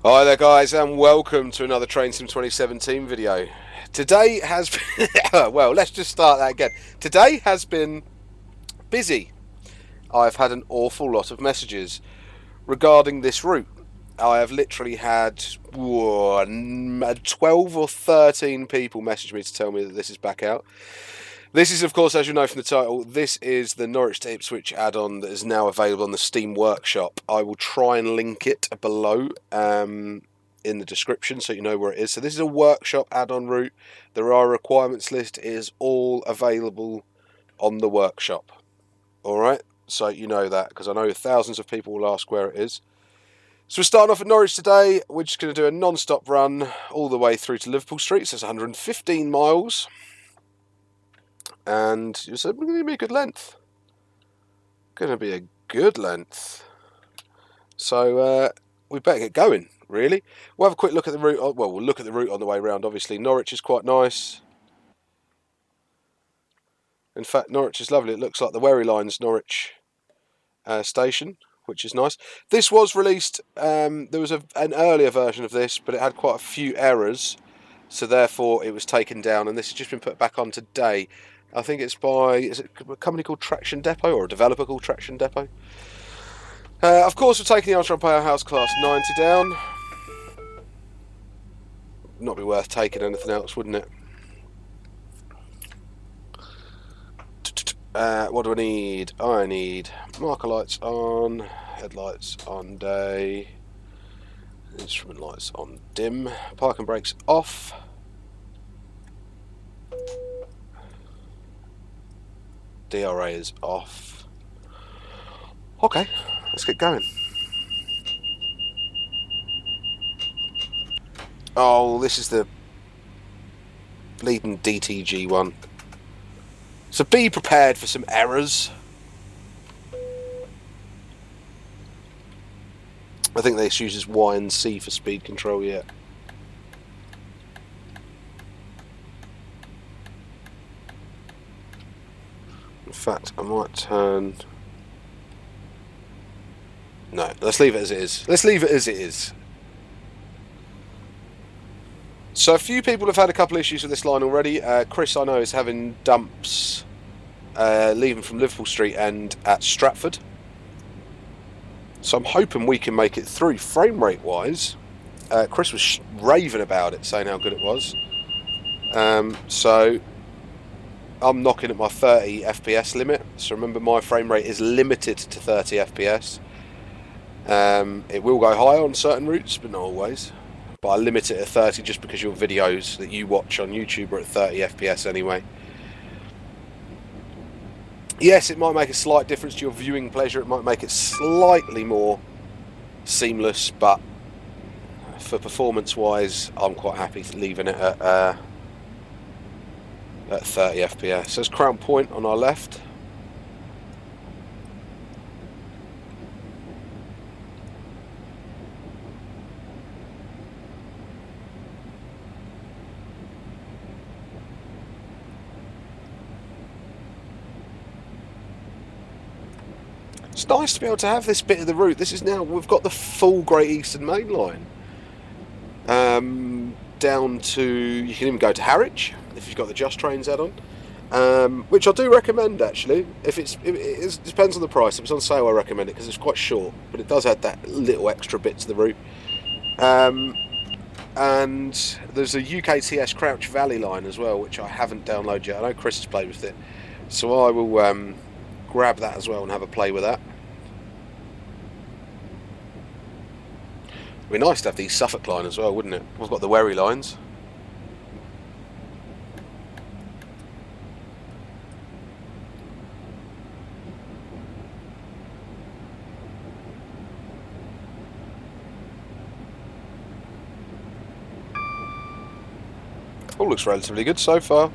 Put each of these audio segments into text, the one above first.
Hi there guys and welcome to another Train Sim 2017 video. Today has been, well, let's just start that again. Today has been busy. I've had an awful lot of messages regarding this route. I have literally had 12 or 13 people message me to tell me that this is back out. This is, of course, as you know from the title, this is the Norwich to Ipswich add-on that is now available on the Steam Workshop. I will try and link it below in the description so you know where it is. So this is a workshop add-on route. There are requirements list. It is all available on the workshop. Alright, so you know that, because I know thousands of people will ask where it is. So we're starting off at Norwich today. We're just going to do a non-stop run all the way through to Liverpool Street. So it's 115 miles. And you said, we're going to be a good length. Going to be a good length. So we better get going, really. We'll have a quick look at the route. Well, we'll look at the route on the way round, obviously. Norwich is quite nice. In fact, Norwich is lovely. It looks like the Wherry Line's Norwich station, which is nice. This was released, there was an earlier version of this, but it had quite a few errors. So therefore it was taken down, and this has just been put back on today. I think it's by, is it a company called Traction Depot, or a developer called Traction Depot? Of course, we're taking the Ultron Powerhouse Class 90 down. Not be worth taking anything else, wouldn't it? What do I need? I need marker lights on, headlights on day, instrument lights on dim, parking brakes off. DRA is off. Okay, let's get going. Oh, this is the bleeding DTG one. So be prepared for some errors. I think this uses Y and C for speed control yet. In fact, I might turn... No, let's leave it as it is. Let's leave it as it is. So a few people have had a couple issues with this line already. Chris, I know, is having dumps leaving from Liverpool Street and at Stratford. So I'm hoping we can make it through. Frame rate wise, Chris was raving about it, saying how good it was. So I'm knocking at my 30 FPS limit. So remember, my frame rate is limited to 30 FPS. It will go higher on certain routes, but not always. But I limit it at 30 just because your videos that you watch on YouTube are at 30 FPS anyway. Yes, it might make a slight difference to your viewing pleasure. It might make it slightly more seamless, but for performance-wise, I'm quite happy leaving it at 30 FPS. There's Crown Point on our left. It's nice to be able to have this bit of the route. This is now, we've got the full Great Eastern Main Line. Down to, you can even go to Harwich if you've got the Just Trains add-on, which I do recommend actually. If it depends on the price. If it's on sale, I recommend it because it's quite short, but it does add that little extra bit to the route. And there's a UKTS Crouch Valley line as well, which I haven't downloaded yet. I know Chris has played with it, so I will grab that as well and have a play with that. It'd be nice to have the Suffolk line as well, wouldn't it? We've got the Wherry lines. All looks relatively good so far.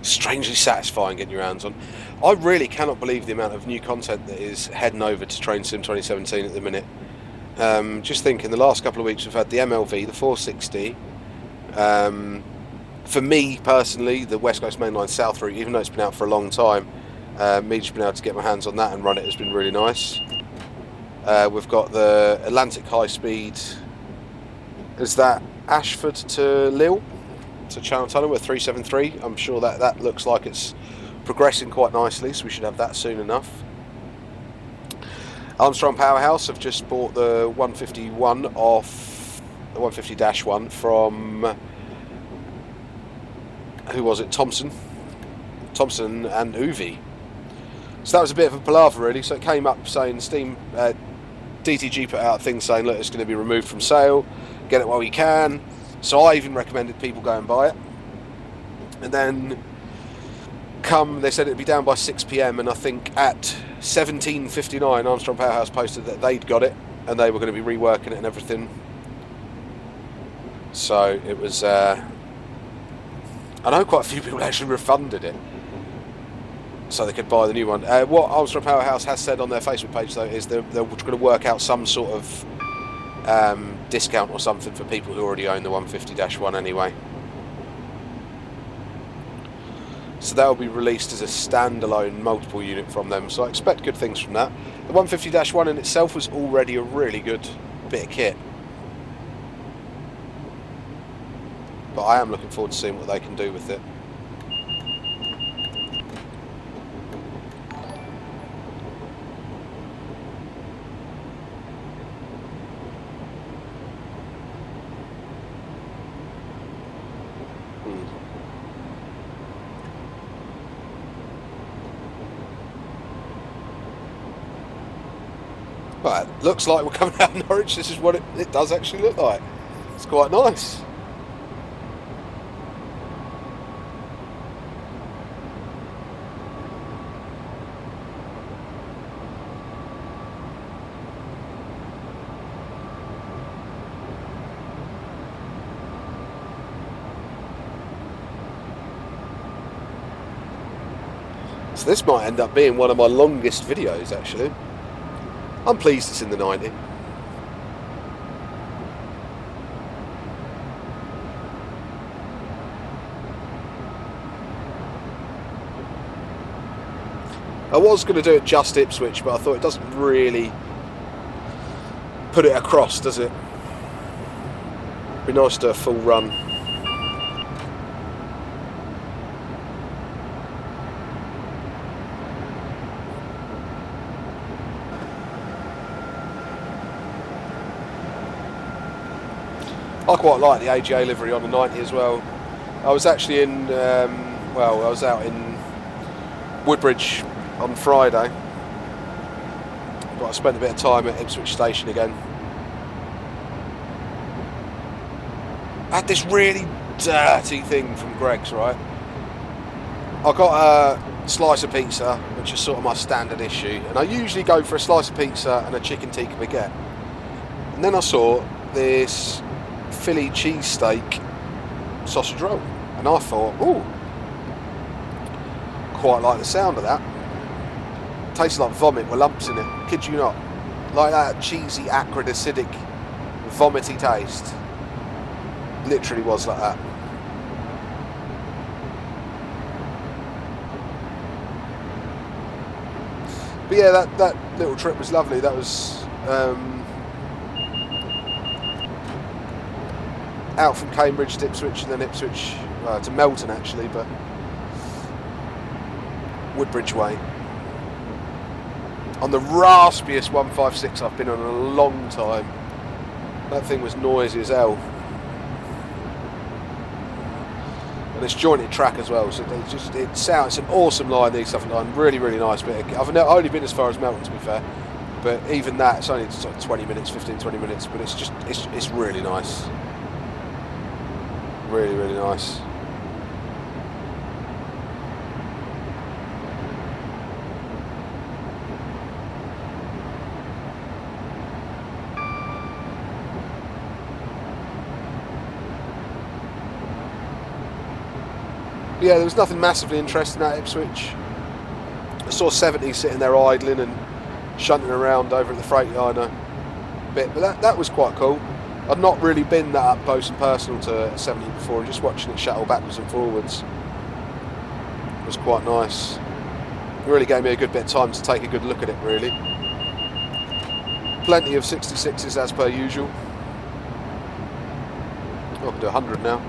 Strangely satisfying getting your hands on. I really cannot believe the amount of new content that is heading over to Train Sim 2017 at the minute. Just thinking, the last couple of weeks we've had the MLV, the 460. For me personally, the West Coast Main Line South route, even though it's been out for a long time, me just being able to get my hands on that and run it has been really nice. We've got the Atlantic High Speed. Is that Ashford to Lille? To Channel Tunnel with 373. I'm sure that looks like it's progressing quite nicely, so we should have that soon enough. Armstrong Powerhouse have just bought the 151 off the 150-1 from, who was it? Thomson and Uvi. So that was a bit of a palaver really. So it came up saying DTG put out a thing saying, look, it's going to be removed from sale, get it while you can. So I even recommended people go and buy it. And then they said it'd be down by 6 PM, and I think at 17:59 Armstrong Powerhouse posted that they'd got it and they were going to be reworking it and everything. So it was I know quite a few people actually refunded it so they could buy the new one. What Armstrong Powerhouse has said on their Facebook page though is they're going to work out some sort of discount or something for people who already own the 150-1 anyway. So that will be released as a standalone multiple unit from them, so I expect good things from that. The 150-1 in itself was already a really good bit of kit, but I am looking forward to seeing what they can do with it. Right, looks like we're coming out of Norwich. This is what it does actually look like. It's quite nice. So this might end up being one of my longest videos actually. I'm pleased it's in the 90. I was going to do it just Ipswich, but I thought it doesn't really put it across, does it? Be nice to do a full run. I quite like the AGA livery on the 90 as well. I was actually I was out in Woodbridge on Friday, but I spent a bit of time at Ipswich Station again. I had this really dirty thing from Greg's, right? I got a slice of pizza, which is sort of my standard issue, and I usually go for a slice of pizza and a chicken tikka baguette. And then I saw this Philly cheesesteak sausage roll, and I thought, ooh, quite like the sound of that. Tastes like vomit with lumps in it, kid you not. Like that cheesy, acrid, acidic, vomity taste. Literally was like that. But yeah, that little trip was lovely. That was out from Cambridge to Ipswich, and then Ipswich to Melton actually, but Woodbridge way. On the raspiest 156 I've been on in a long time. That thing was noisy as hell. And it's jointed track as well, so it's an awesome line, these Suffolk line, really, really nice bit. I've only been as far as Melton, to be fair, but even that, it's only sort of 20 minutes, 20 minutes, but it's really nice. Really, really nice. Yeah, there was nothing massively interesting at Ipswich. I saw 70 sitting there idling and shunting around over at the Freightliner. bit, but that was quite cool. I'd not really been that up close and personal to a 70 before, and just watching it shuttle backwards and forwards was quite nice. It really gave me a good bit of time to take a good look at it, really. Plenty of 66s as per usual. Oh, I can do 100 now.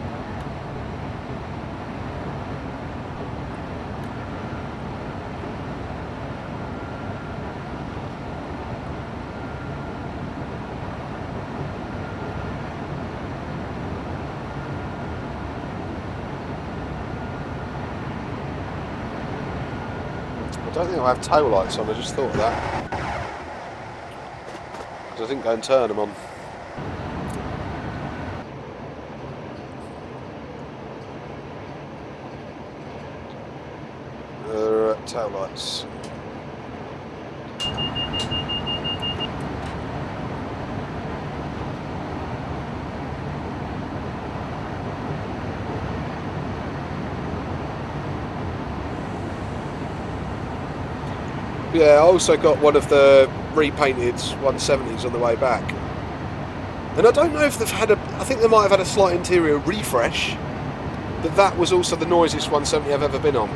I don't think I'll have tail lights on, I just thought of that. Because I didn't go and turn them on. Tail lights. Yeah, I also got one of the repainted 170s on the way back. And I don't know if they've had I think they might have had a slight interior refresh, but that was also the noisiest 170 I've ever been on.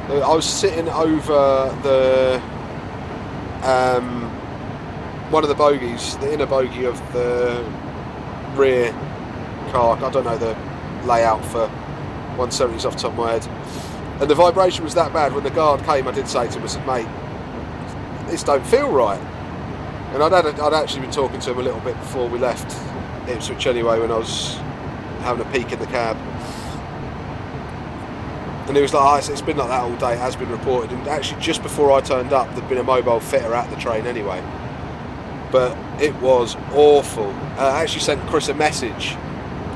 I was sitting over the one of the bogies, the inner bogie of the rear car. I don't know the layout for 170s off the top of my head. And the vibration was that bad. When the guard came, I did say to him, I said, mate, this don't feel right. And I'd actually been talking to him a little bit before we left Ipswich anyway, when I was having a peek in the cab. And he was like, oh, it's been like that all day, it has been reported. And actually, just before I turned up, there'd been a mobile fitter at the train anyway. But it was awful. I actually sent Chris a message,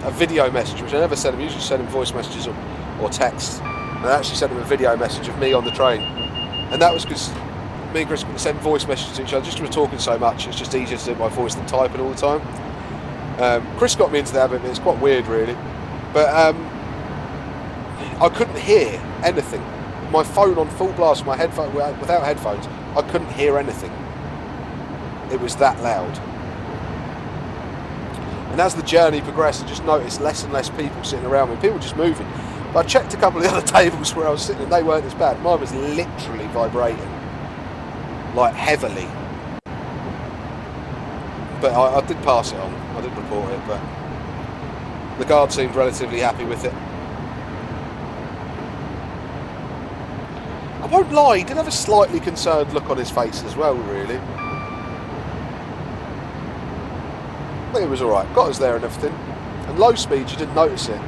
a video message, which I never send him. I usually send him voice messages or texts. And I actually sent him a video message of me on the train. And that was because me and Chris send voice messages to each other. Just because we're talking so much, it's just easier to do my voice than typing all the time. Chris got me into the habit, but it's quite weird, really. But I couldn't hear anything. My phone on full blast, my headphone without headphones, I couldn't hear anything. It was that loud. And as the journey progressed, I just noticed less and less people sitting around me. People just moving. But I checked a couple of the other tables where I was sitting and they weren't as bad. Mine was literally vibrating. Like heavily. But I did pass it on. I did report it, but the guard seemed relatively happy with it. I won't lie, he did have a slightly concerned look on his face as well, really. But it was alright, got us there and everything. And low speed, you didn't notice it.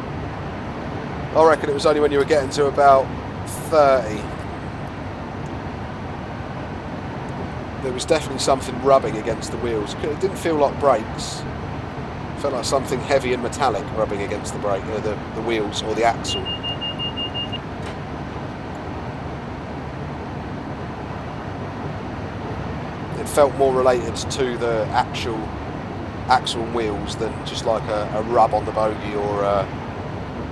I reckon it was only when you were getting to about 30. There was definitely something rubbing against the wheels. It didn't feel like brakes. It felt like something heavy and metallic rubbing against the brake, the wheels or the axle. It felt more related to the actual axle and wheels than just like a rub on the bogie or a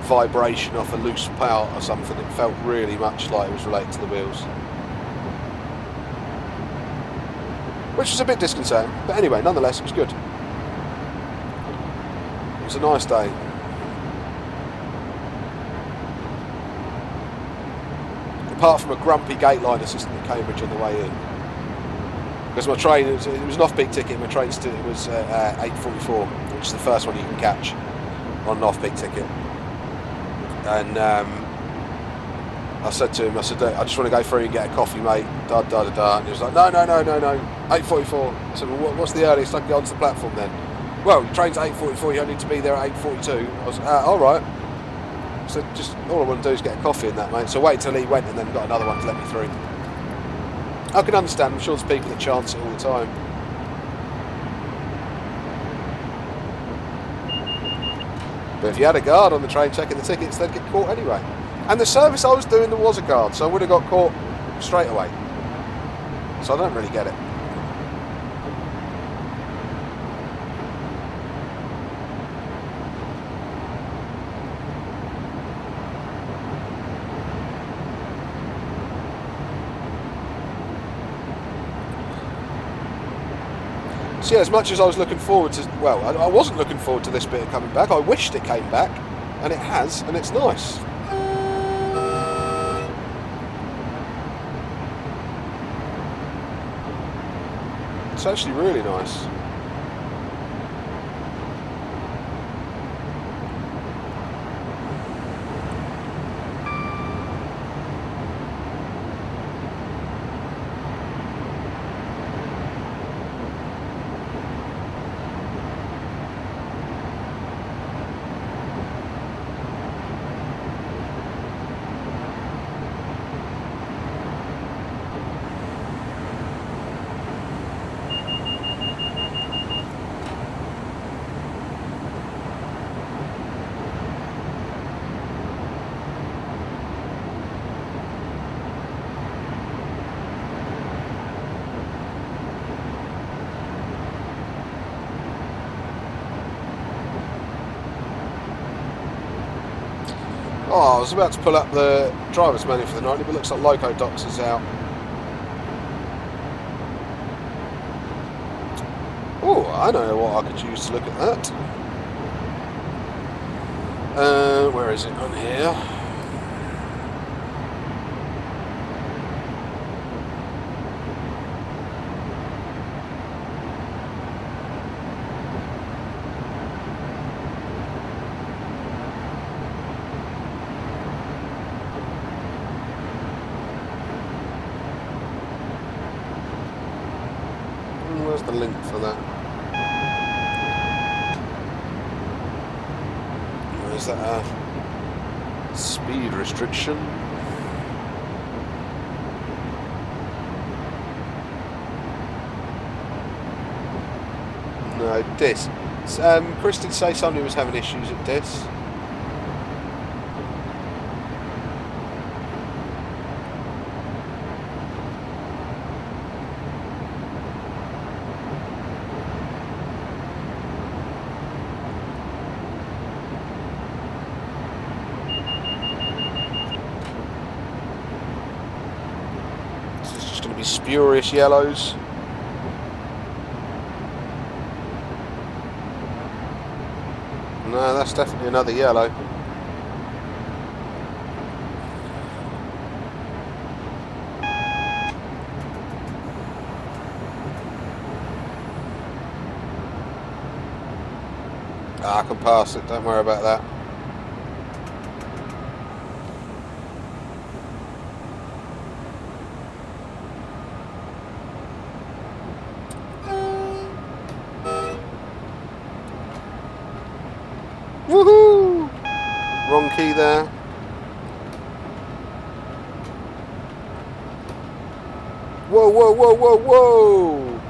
vibration off a loose part or something. It felt really much like it was related to the wheels, which was a bit disconcerting, but anyway, nonetheless it was good. It was a nice day. Apart from a grumpy gate line assistant at Cambridge on the way in. Because my train, it was an off-peak ticket, my train was 8:44, which is the first one you can catch on an off-peak ticket. And I said to him, I just want to go through and get a coffee, mate, da da da da. And he was like, no, 8:44. I said, well, what's the earliest I can get onto the platform then? Well, your train's at 8:44, you only need to be there at 8:42. I was alright. So just, all I want to do is get a coffee in that, mate. So wait till he went and then got another one to let me through. I can understand, I'm sure there's people that chance it all the time. But if you had a guard on the train checking the tickets, they'd get caught anyway. And the service I was doing, there was a guard, so I would have got caught straight away. So I don't really get it. So yeah, as much as I was looking forward to, well, I wasn't looking forward to this bit coming back. I wished it came back, and it has, and it's nice. It's actually really nice. Oh, I was about to pull up the driver's menu for the night, but it looks like Loco Docs is out. Oh, I know what I could use to look at that. Where is it on here? Where's the link for that? Is that a speed restriction? No, Dis. Chris did say somebody was having issues at Dis. Spurious yellows. No, that's definitely another yellow. I can pass it, don't worry about that. Woohoo! Wrong key there. Whoa, whoa, whoa, whoa, whoa!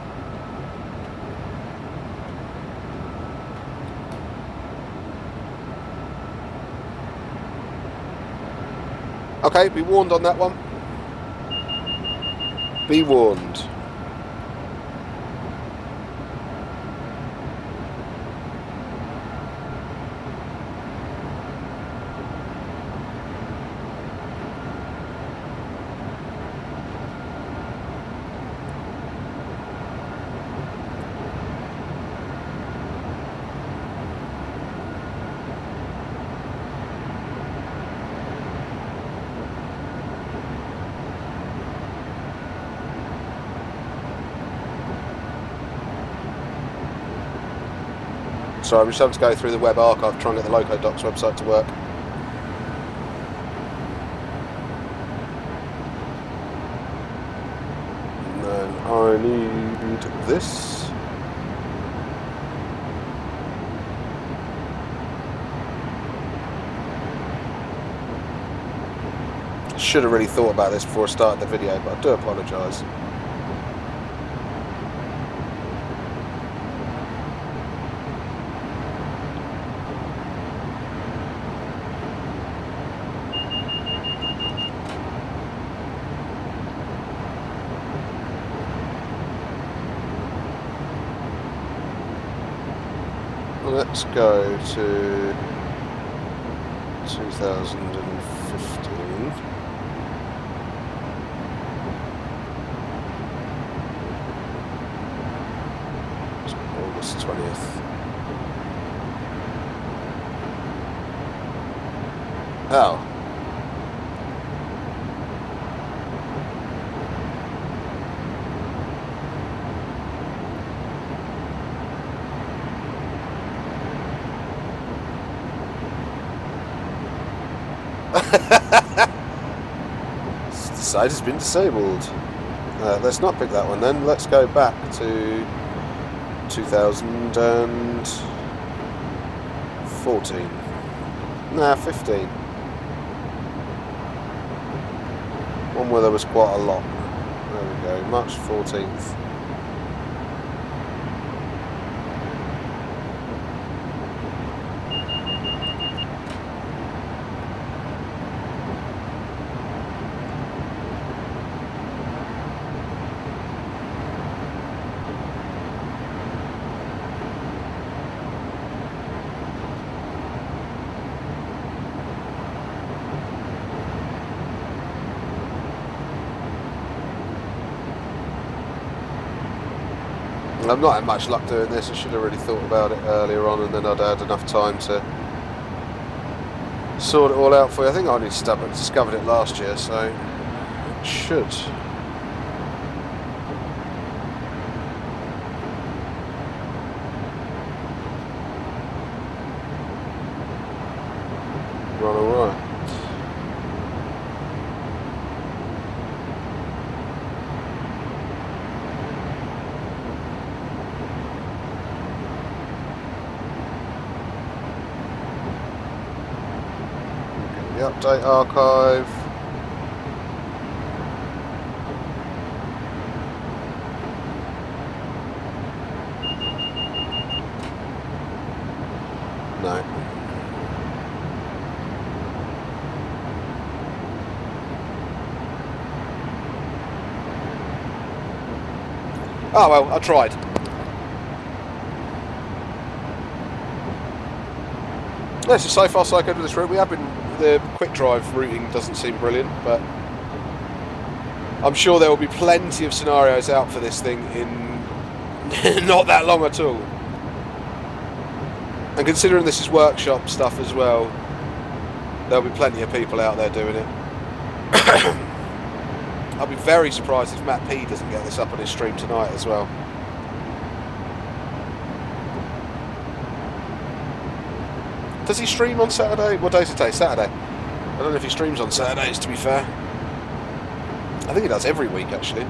Okay, be warned on that one. Be warned. Sorry, I'm just having to go through the web archive to try and get the Loco Docs website to work. And then I need this. I should have really thought about this before I started the video, but I do apologise. Let's go to 2015. What's the 20th? Oh. The site has been disabled. Let's not pick that one then. Let's go back to 2014. Nah, 15. One where there was quite a lot. There we go, March 14th. I've not had much luck doing this. I should have really thought about it earlier on, and then I'd had enough time to sort it all out for you. I think I only discovered it last year, so it should. Run alright. The update archive. No. Oh well, I tried. Yeah, so far so good with this route. We have been, the quick drive routing doesn't seem brilliant, but I'm sure there will be plenty of scenarios out for this thing in not that long at all. And considering this is workshop stuff as well, there'll be plenty of people out there doing it. I'll be very surprised if Matt P doesn't get this up on his stream tonight as well. Does he stream on Saturday? What day is it today? Saturday. I don't know if he streams on Saturdays, to be fair. I think he does every week, actually.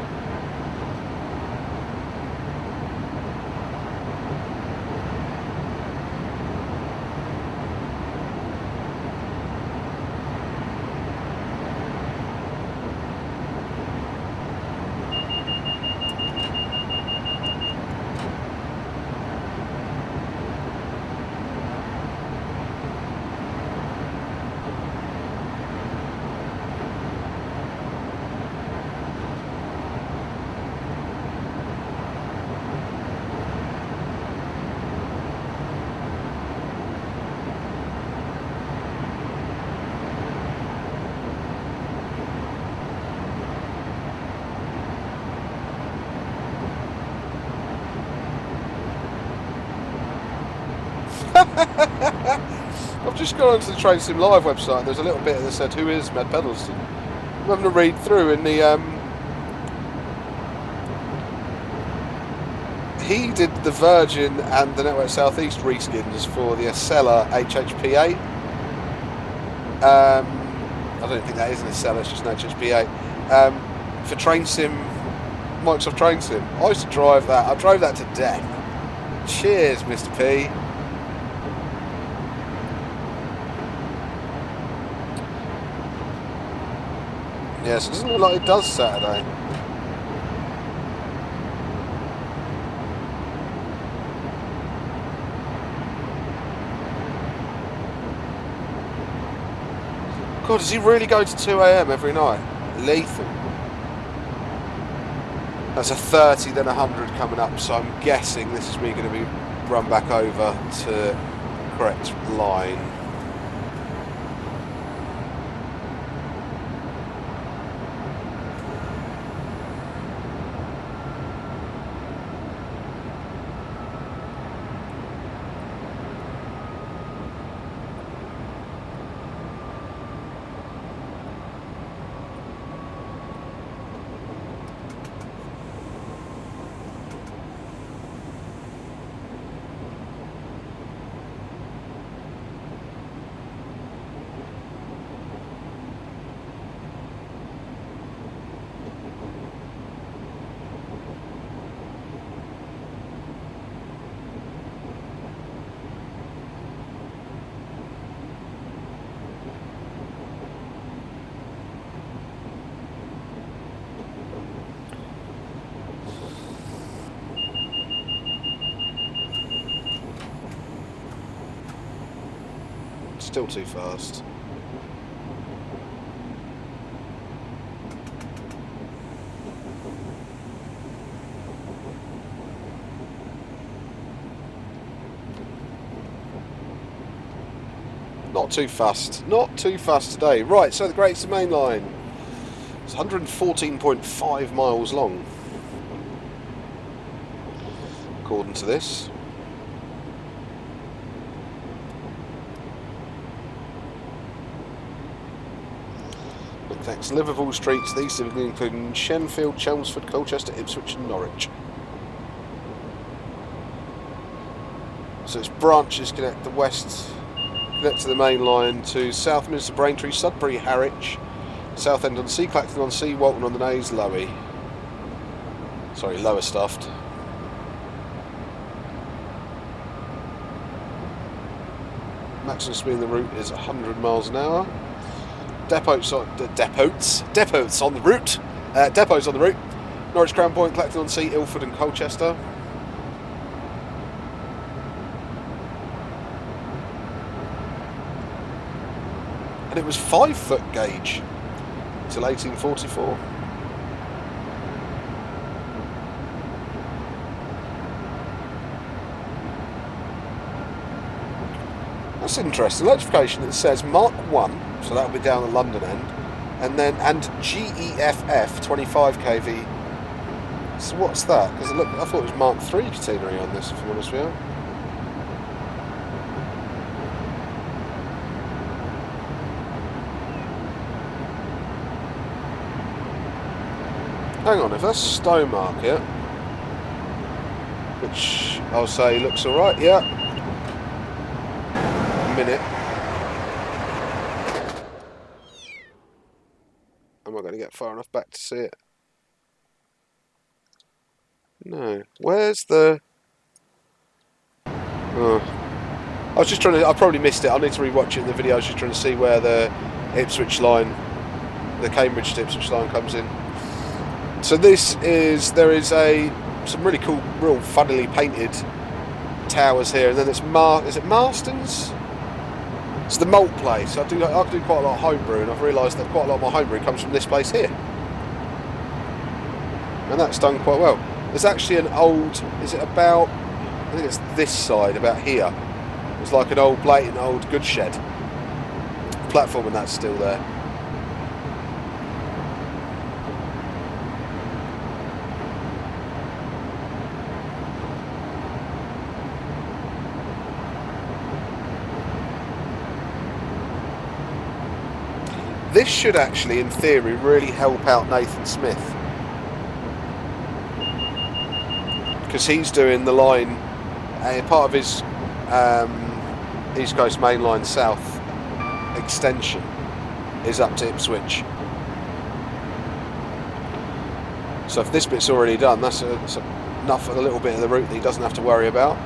I've just gone onto the Train Sim Live website and there's a little bit that said, who is Matt Pedalston? I'm having to read through in the he did the Virgin and the Network Southeast reskins for the Acela HHP8. I don't think that is an Acela, it's just an HHP8. For Train Sim, Microsoft Train Sim. I used to drive that. I drove that to death. Cheers, Mr. P. Yes, it doesn't look like it does Saturday. God, does he really go to 2 AM every night? Lethal. That's a 30, then 100 coming up, so I'm guessing this is me going to be run back over to the correct line. Still too fast. Not too fast. Not too fast today. Right, so the Great Eastern Main Line. It's 114.5 miles long, according to this. It connects Liverpool Street to the east of England, including Shenfield, Chelmsford, Colchester, Ipswich and Norwich. So its branches connect the west, connect to the main line to Southminster, Braintree, Sudbury, Harwich, Southend-on-Sea, Clacton-on-Sea, Walton-on-the-Naze, Lowestoft. Maximum speed in the route is 100 miles an hour. Depots on the route. Depots on the route. Norwich, Crown Point, Clacton-on-Sea, Ilford and Colchester. And it was 5-foot gauge till 1844. That's interesting. Electrification, it says Mark 1, so that'll be down the London end, and GEFF 25 kV. So what's that? Because I thought it was Mark 3 catenary on this, if I'm honest with you. Hang on, if that's Stowmarket, which I'll say looks alright, yeah. A minute. Am I going to get far enough back to see it? No. Where's the... Oh. I was just trying to... I probably missed it. I need to rewatch it in the video. I was just trying to see where the Ipswich line, the Cambridge to Ipswich line comes in. So there is some really cool, real funnily painted towers here, and then is it Marston's? It's the malt place. I do quite a lot of homebrew, and I've realised that quite a lot of my homebrew comes from this place here, and that's done quite well. There's actually an old, I think it's this side, about here. It's like an old blatant old goods shed platform, and that's still there. This should actually, in theory, really help out Nathan Smith, because he's doing the line, part of his East Coast Main Line South extension is up to Ipswich. So if this bit's already done, that's enough of a little bit of the route that he doesn't have to worry about.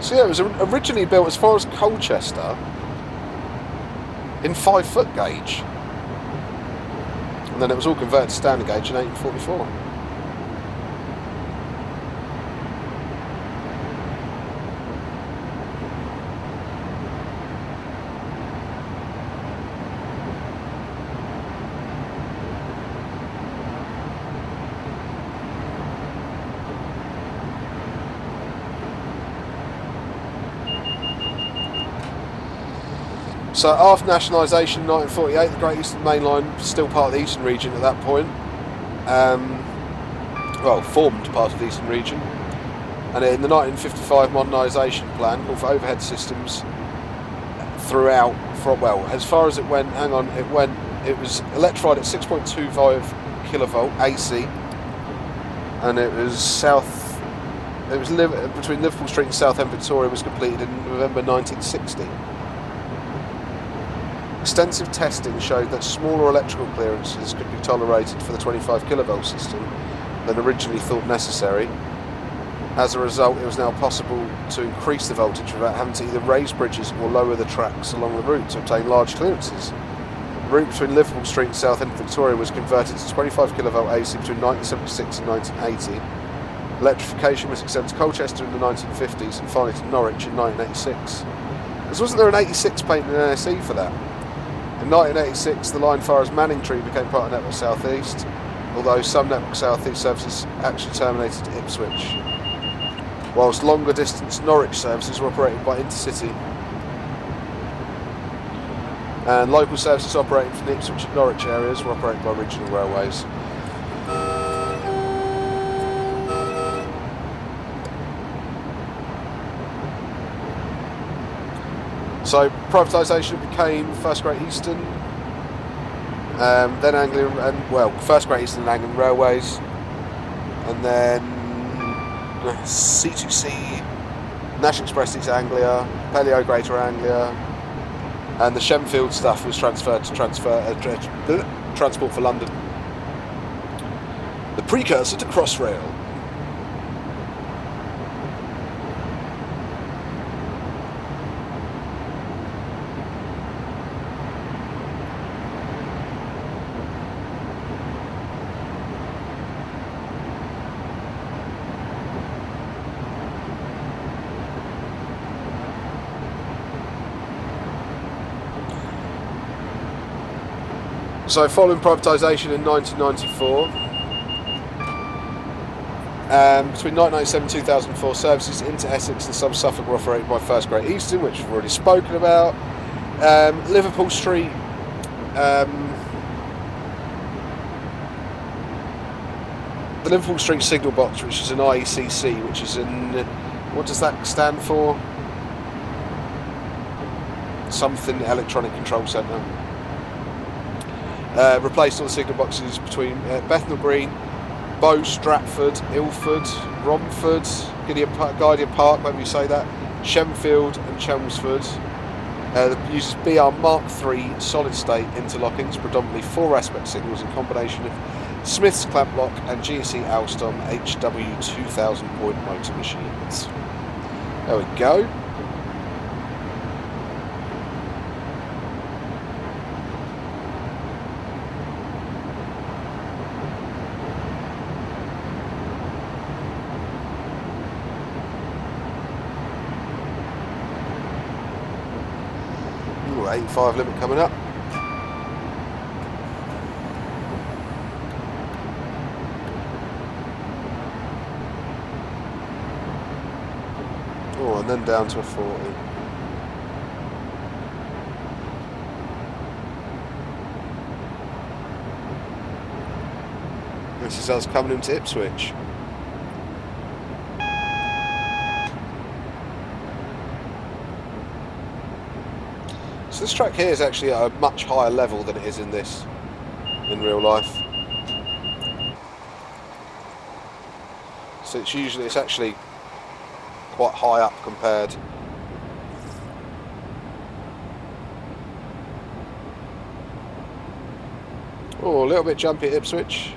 So yeah, it was originally built as far as Colchester in 5-foot gauge, and then it was all converted to standard gauge in 1844. So after nationalisation in 1948, the Great Eastern Main Line was still part of the Eastern region at that point. Formed part of the Eastern region. And in the 1955 modernisation plan, called for overhead systems throughout, as far as it went, it was electrified at 6.25 kilovolt AC, and it was between Liverpool Street and Southend, Victoria, was completed in November 1960. Extensive testing showed that smaller electrical clearances could be tolerated for the 25 kilovolt system than originally thought necessary. As a result, it was now possible to increase the voltage without having to either raise bridges or lower the tracks along the route to obtain large clearances. The route between Liverpool Street and Southend, Victoria was converted to 25 kV AC between 1976 and 1980. Electrification was extended to Colchester in the 1950s and finally to Norwich in 1986. Wasn't there an 86 patent in NSE for that? In 1986, the line as far as Manningtree became part of Network South East, although some Network South East services actually terminated at Ipswich, whilst longer distance Norwich services were operated by Intercity, and local services operating from the Ipswich and Norwich areas were operated by regional railways. So privatisation became First Great Eastern, then Anglian, and First Great Eastern and Anglian Railways, and then C2C, National Express East Anglia, Paleo Greater Anglia, and the Shenfield stuff was transferred to Transport for London, the precursor to Crossrail. So following privatisation in 1994, between 1997 and 2004, services into Essex and some Suffolk were operated by First Great Eastern, which we've already spoken about. Liverpool Street, the Liverpool Street signal box, which is an IECC, which is an, what does that stand for? Something Electronic Control Centre. Replaced all the signal boxes between Bethnal Green, Bow, Stratford, Ilford, Romford, Guardian Park, whatever you say that, Shenfield and Chelmsford. Uses BR Mark III solid state interlockings, predominantly 4-aspect signals in combination of Smith's clamp lock and GSE Alstom HW2000 point motor machines. There we go. Ooh, 85 limit coming up. Oh, and then down to a 40. This is us coming into Ipswich. So this track here is actually at a much higher level than it is in this, in real life. So it's actually quite high up compared. Oh, a little bit jumpy at Ipswich.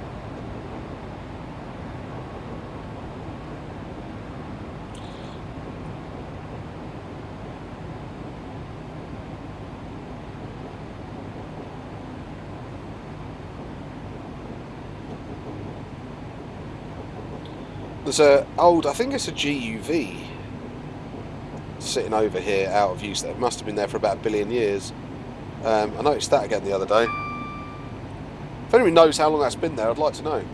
There's a old, I think it's a GUV sitting over here out of use that must have been there for about 1 billion years. I noticed that again the other day. If anyone knows how long that's been there, I'd like to know.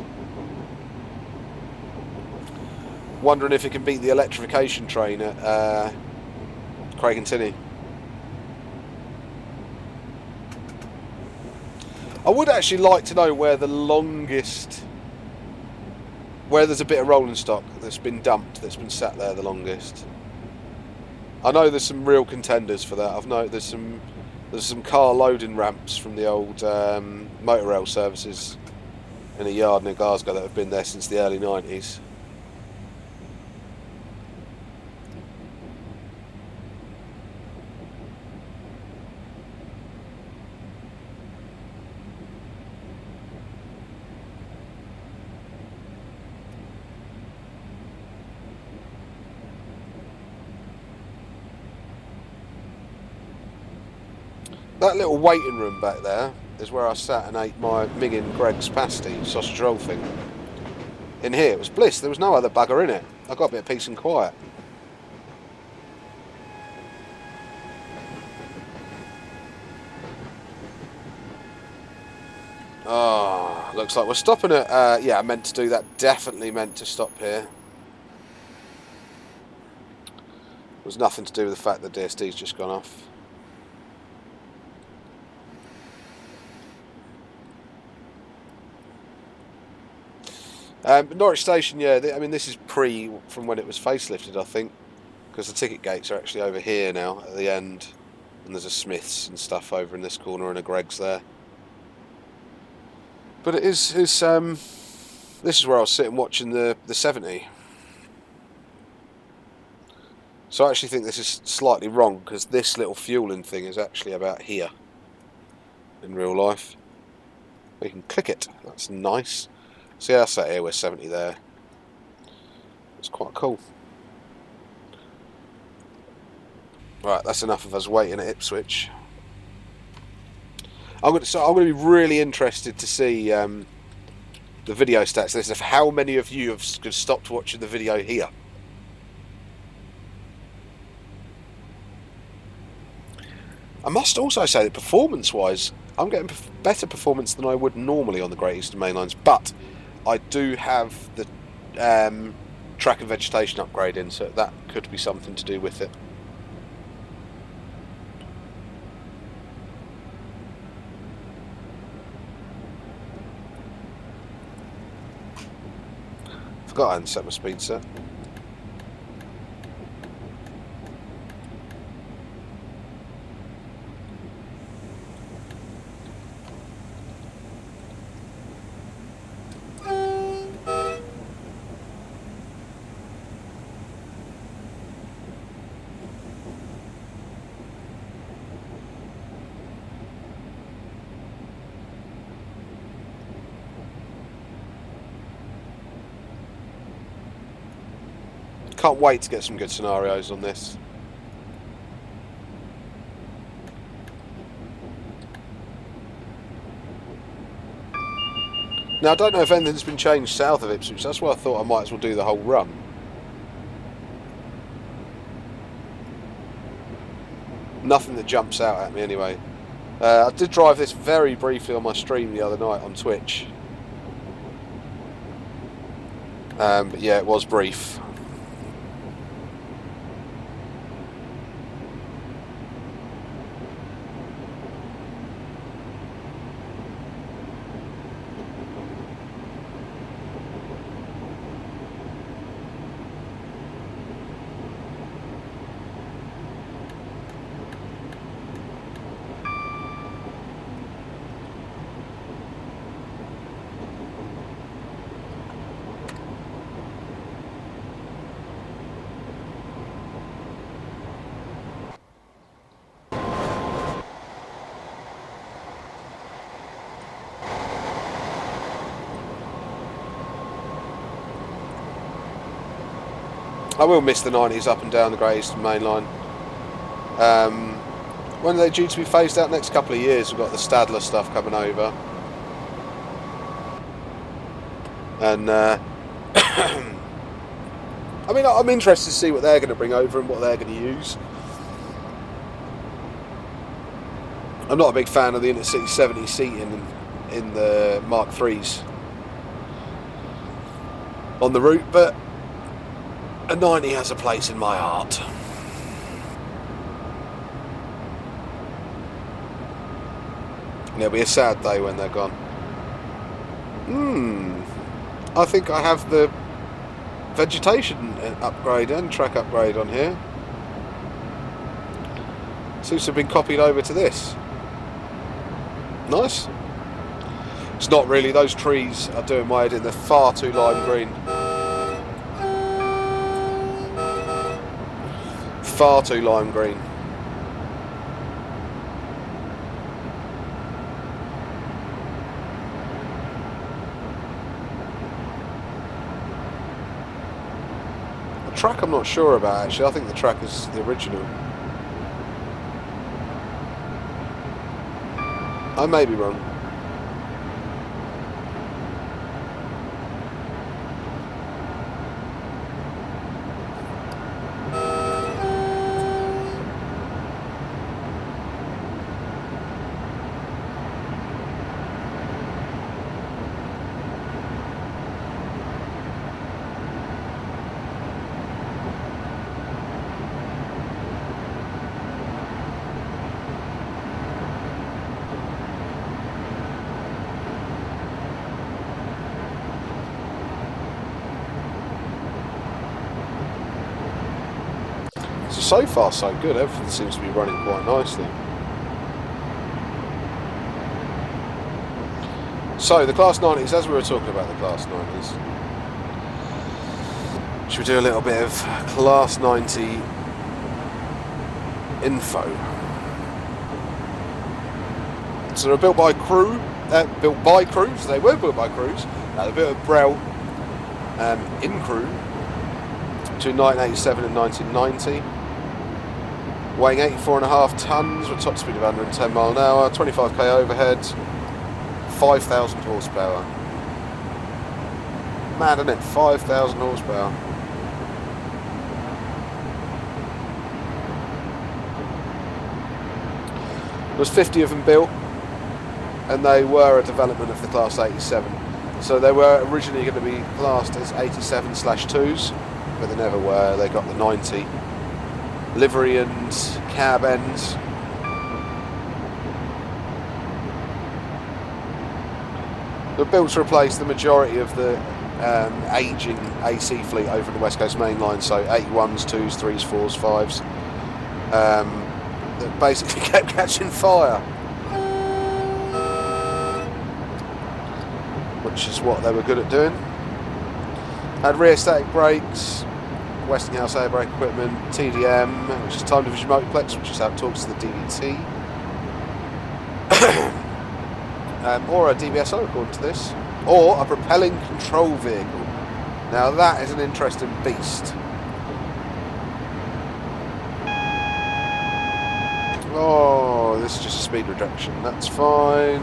Wondering if it can beat the electrification train at Craig and Tinney. I would actually like to know where the longest, where there's a bit of rolling stock that's been dumped, that's been sat there the longest. I know there's some real contenders for that. I've known there's some car loading ramps from the old motor rail services in a yard near Glasgow that have been there since the early 90s. That little waiting room back there is where I sat and ate my minging Greg's pasty sausage roll thing. In here it was bliss. There was no other bugger in it. I got a bit of peace and quiet. Oh, looks like we're stopping at... yeah, I meant to do that. Definitely meant to stop here. It was nothing to do with the fact that DSD's just gone off. Norwich Station, yeah, I mean, this is from when it was facelifted, I think, because the ticket gates are actually over here now at the end, and there's a Smith's and stuff over in this corner and a Greg's there. But it is this is where I was sitting watching the 70. So I actually think this is slightly wrong, because this little fueling thing is actually about here in real life. We can click it, that's nice. See, that's that here, we're 70 there. It's quite cool. Right, that's enough of us waiting at Ipswich. I'm going to be really interested to see the video stats. This of how many of you have stopped watching the video here. I must also say that performance-wise, I'm getting better performance than I would normally on the Great Eastern Main Lines, but I do have the track and vegetation upgrade in, so that could be something to do with it. Forgot I hadn't set my speed set. Can't wait to get some good scenarios on this. Now I don't know if anything's been changed south of Ipswich, that's why I thought I might as well do the whole run. Nothing that jumps out at me anyway. I did drive this very briefly on my stream the other night on Twitch. But yeah, it was brief. I will miss the 90s up and down the Great Eastern Main Line. When are they due to be phased out? Next couple of years. We've got the Stadler stuff coming over. And I mean, I'm interested to see what they're going to bring over and what they're going to use. I'm not a big fan of the Intercity 70 seating in the Mark IIIs on the route, but a 90 has a place in my heart. And it'll be a sad day when they're gone. I think I have the vegetation upgrade and track upgrade on here. Seems to have been copied over to this. Nice. It's not really, those trees are doing my head in, they're far too lime green. Far too lime green. The track I'm not sure about actually, I think the track is the original. I may be wrong. So far so good, everything seems to be running quite nicely. So the Class 90s, as we were talking about the Class 90s, should we do a little bit of Class 90 info? So they were built by crews, they were built by crews, they were built at Brell in crew between 1987 and 1990. Weighing 84.5 tonnes with a top speed of 110 mile an hour, 25k overhead, 5,000 horsepower. Mad, isn't it? 5,000 horsepower. There was 50 of them built, and they were a development of the Class 87. So they were originally going to be classed as 87/2s, but they never were. They got the 90. Livery and cab ends. They're built to replace the majority of the ageing AC fleet over the West Coast Main Line, so 81s, 2s, 3s, 4s, 5s, that basically kept catching fire, which is what they were good at doing. Had rear static brakes, Westinghouse air brake equipment, TDM, which is time division multiplex, which is how it talks to the DVT, or a DVSO according to this, or a propelling control vehicle. Now that is an interesting beast. Oh, this is just a speed reduction, that's fine.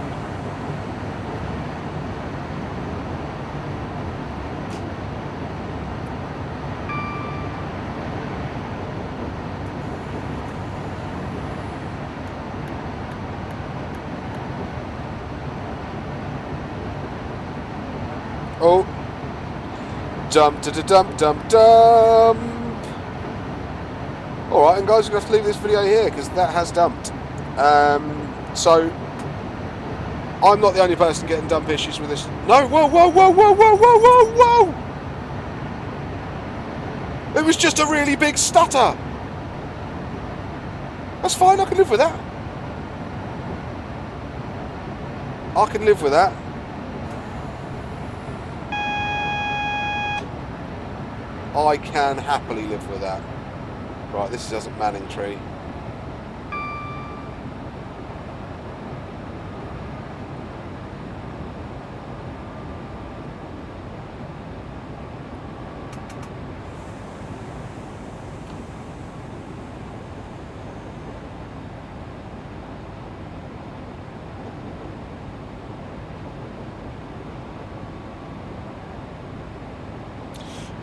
Oh, dump, dump, dump, dump. Alright, and guys, we're going to have to leave this video here because that has dumped. So, I'm not the only person getting dump issues with this. No, whoa, whoa, whoa, whoa, whoa, whoa, whoa, whoa! It was just a really big stutter. That's fine, I can live with that. I can live with that. I can happily live with that. Right, this is at Manningtree.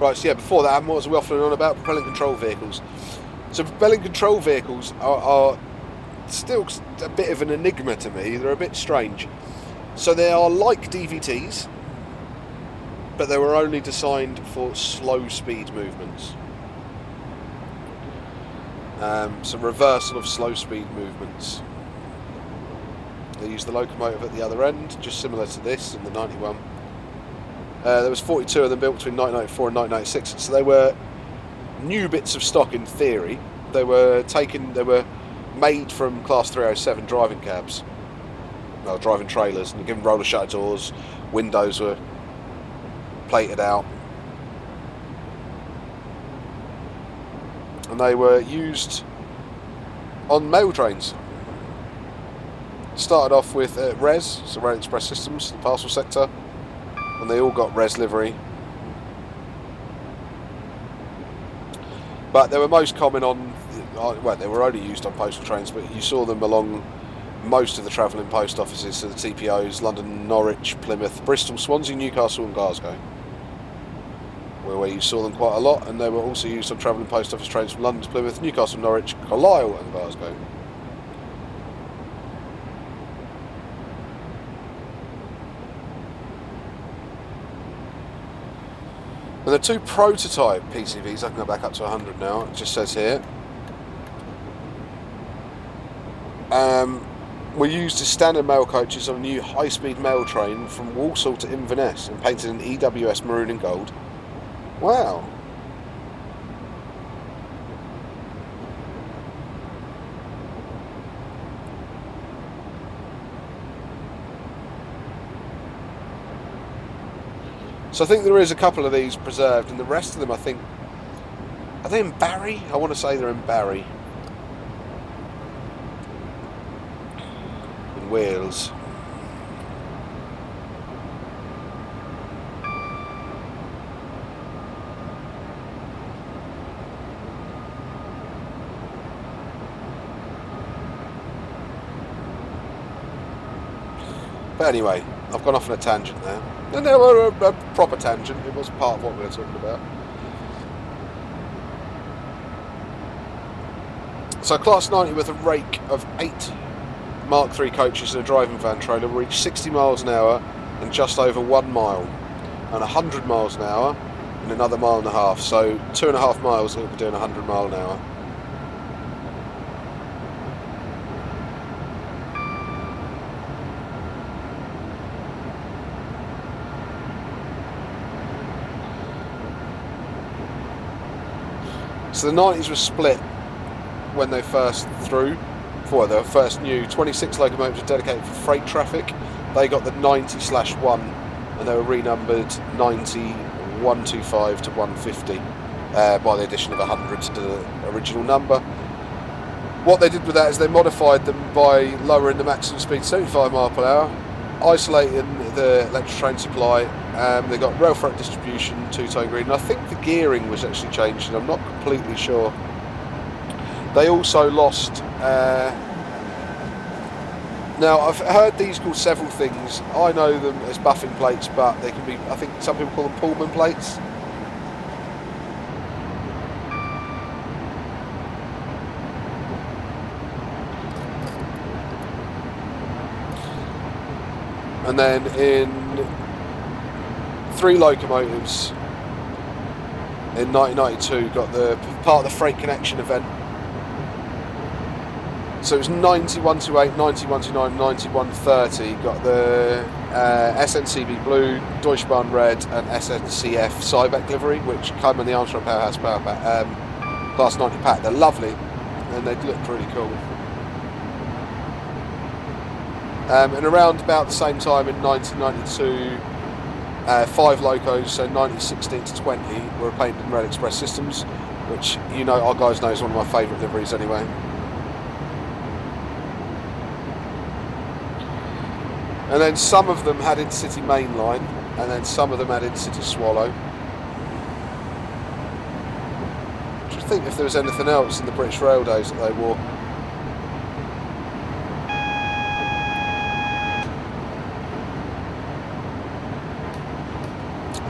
Right, so yeah, before that, what was we waffling on about? Propelling control vehicles. So propelling control vehicles are still a bit of an enigma to me. They're a bit strange. So they are like DVTs, but they were only designed for slow speed movements. So reversal of slow speed movements. They use the locomotive at the other end, just similar to this in the 91. There was 42 of them built between 1994 and 1996, so they were new bits of stock in theory. They were made from Class 307 driving cabs, well, driving trailers, and given roller shutter doors, windows were plated out, and they were used on mail trains. Started off with RES, so Rail Express Systems, the parcel sector, and they all got RES livery. But they were most common on, well, they were only used on postal trains, but you saw them along most of the travelling post offices, so the TPOs, London, Norwich, Plymouth, Bristol, Swansea, Newcastle and Glasgow, where you saw them quite a lot, and they were also used on travelling post office trains from London to Plymouth, Newcastle, Norwich, Carlisle and Glasgow. And the two prototype PCVs, I can go back up to 100 now, it just says here, were used as standard mail coaches on a new high-speed mail train from Walsall to Inverness and painted in EWS maroon and gold. Wow. So I think there is a couple of these preserved, and the rest of them, I think, are they in Barry? I want to say they're in Barry. In Wales. But anyway, I've gone off on a tangent there. And they were a proper tangent, it was part of what we were talking about. So Class 90 with a rake of 8 Mark III coaches and a driving van trailer will reach 60 miles an hour in just over 1 mile, and 100 miles an hour in another 1.5 miles. So 2.5 miles it'll be doing 100 miles an hour. So the 90s were split when they first threw. For the first new 26 locomotives were dedicated for freight traffic. They got the 90/1, and they were renumbered 90-125 to 150 by the addition of 100 to the original number. What they did with that is they modified them by lowering the maximum speed to 75 miles per hour, isolating the electric train supply. They got rail freight distribution, two-tone green, and I think the gearing was actually changed, and I'm not completely sure. They also lost. Now I've heard these called several things. I know them as buffing plates, but they can be. I think some people call them Pullman plates. And then in 3 locomotives in 1992 got the part of the Freight Connection event. So it was 90-128, 90-129, 90-130. Got the SNCB Blue, Deutsche Bahn Red, and SNCF Cybeck livery, which come in the Armstrong Powerhouse Power Pack, Class 90 pack. They're lovely, and they look pretty cool. And around about the same time in 1992, 5 locos, so 1916 to 20, were painted in Rail Express Systems, which our guys know is one of my favourite liveries anyway. And then some of them had Intercity Mainline, and then some of them had Intercity Swallow. I'm trying to think if there was anything else in the British Rail days that they wore.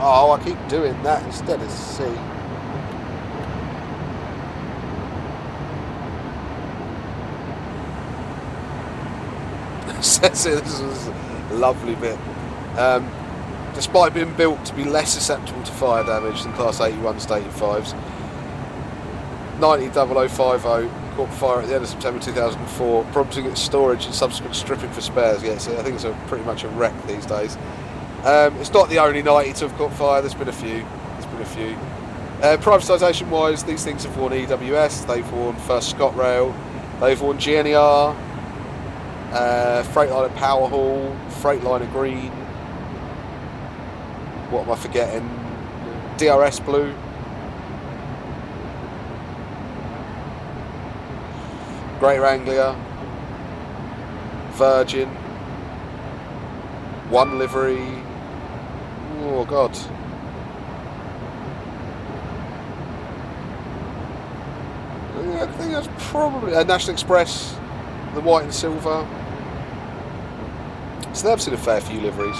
Oh, I keep doing that instead of C. Says it, this is a lovely bit. Despite being built to be less susceptible to fire damage than Class 81s to 85s, 90-0050 caught fire at the end of September 2004, prompting its storage and subsequent stripping for spares. Yeah, so I think it's pretty much a wreck these days. It's not the only 90 to have caught fire. There's been a few. Privatisation wise, these things have worn EWS, they've worn First ScotRail, they've worn GNER, Freightliner Powerhall, Freightliner Green. What am I forgetting? DRS Blue. Greater Anglia, Virgin, One Livery. Oh God. I think that's probably National Express, the white and silver. So they've seen a fair few liveries.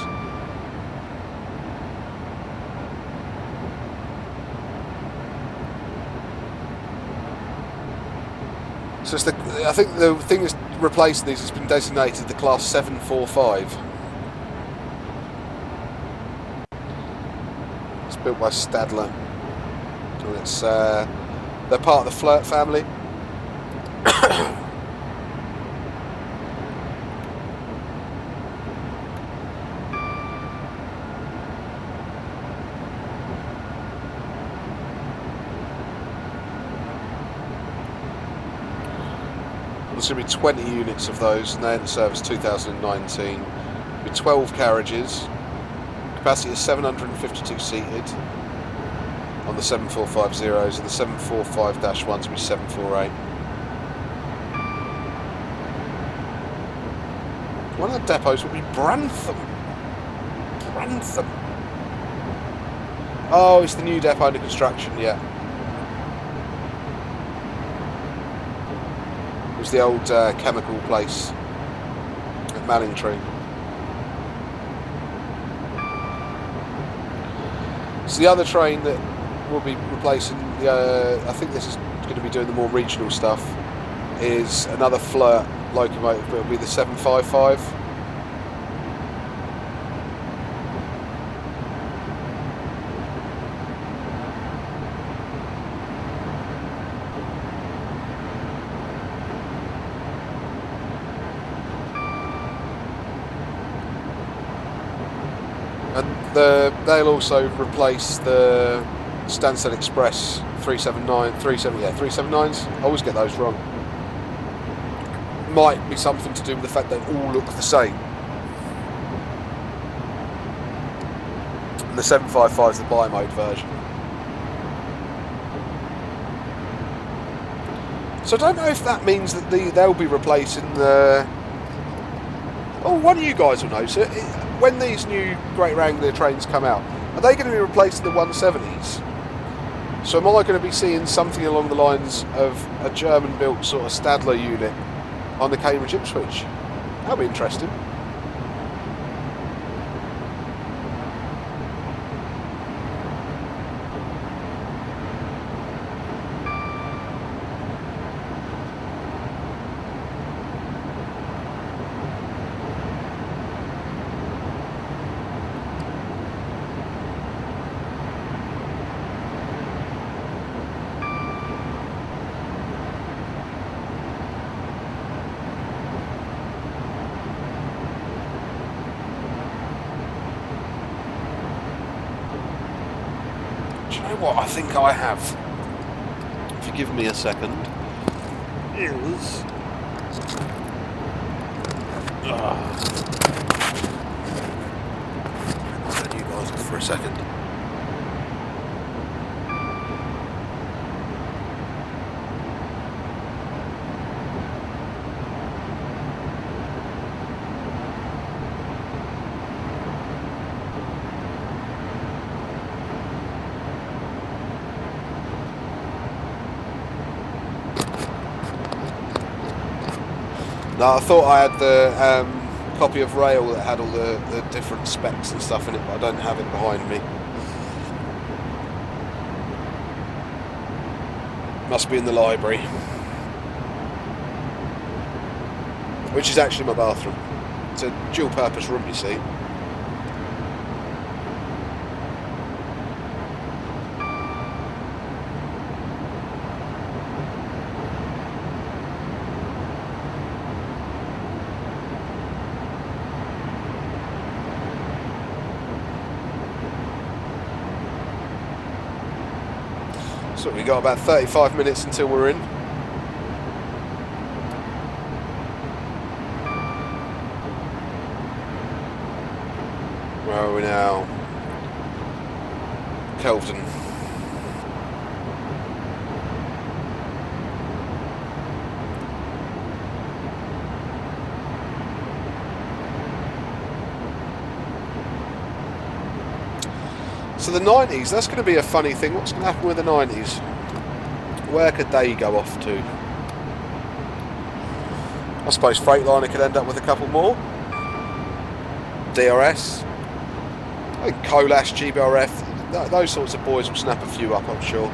So it's I think the thing that's replacing these has been designated the Class 745. It's built by Stadler. And it's they're part of the Flirt family. There's going to be 20 units of those, and they're in service 2019. With 12 carriages, capacity is 752 seated on the 7450s, and the 745-1s will be 748. One of the depots will be Brantham. Brantham. Oh, it's the new depot under construction, yeah. It was the old chemical place at Mallingtree. So the other train that will be replacing the, I think this is going to be doing the more regional stuff, is another Flirt locomotive, but it'll be the 755. And they'll also replace the Stansted Express 379s. I always get those wrong. Might be something to do with the fact they all look the same. And the 755 is the bi-mode version. So I don't know if that means that they'll be replacing the... Oh, one of you guys will know. So when these new Great Wrangler trains come out, are they going to be replacing the 170s? So am I going to be seeing something along the lines of a German-built sort of Stadler unit on the Cambridge Ipswich? That'll be interesting. Do you know what I think I have? If you give me a second. Is... I'll turn you guys off for a second. No, I thought I had the copy of Rail that had all the different specs and stuff in it, but I don't have it behind me. Must be in the library. Which is actually my bathroom. It's a dual purpose room, you see. So we got about 35 minutes until we're in. Where are we now? Kelvedon. So the 90s, that's going to be a funny thing. What's going to happen with the 90s? Where could they go off to? I suppose Freightliner could end up with a couple more. DRS. I think Colas, GBRF, those sorts of boys will snap a few up, I'm sure.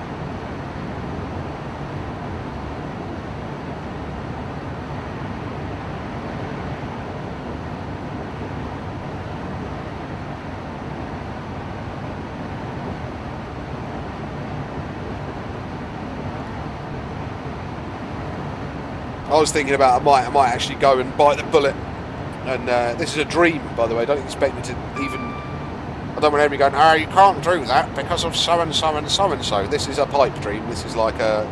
I was thinking about I might actually go and bite the bullet. And this is a dream, by the way. Don't expect me to even. I don't want everybody going, "Oh, you can't do that because of so and so and so and so." This is a pipe dream. This is like a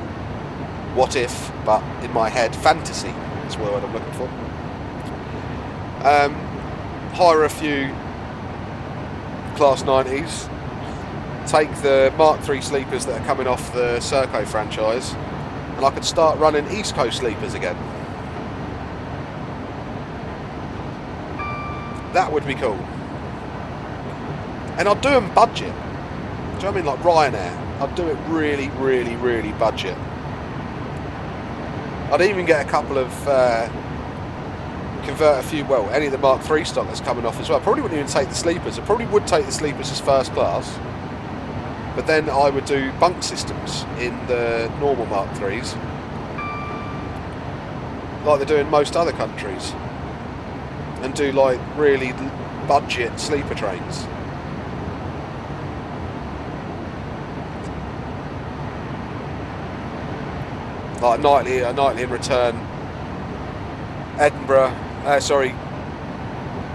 what if, but in my head, fantasy is the word I'm looking for. Hire a few Class 90s. Take the Mark III sleepers that are coming off the Serco franchise. And I could start running East Coast sleepers again. That would be cool. And I'd do them budget. Do you know what I mean? Like Ryanair. I'd do it really, really, really budget. I'd even get a couple of... convert a few... Well, any of the Mark III stock that's coming off as well. Probably wouldn't even take the sleepers. I probably would take the sleepers as first class. But then I would do bunk systems in the normal Mark IIIs, like they do in most other countries, and do like really budget sleeper trains. Like a nightly in return,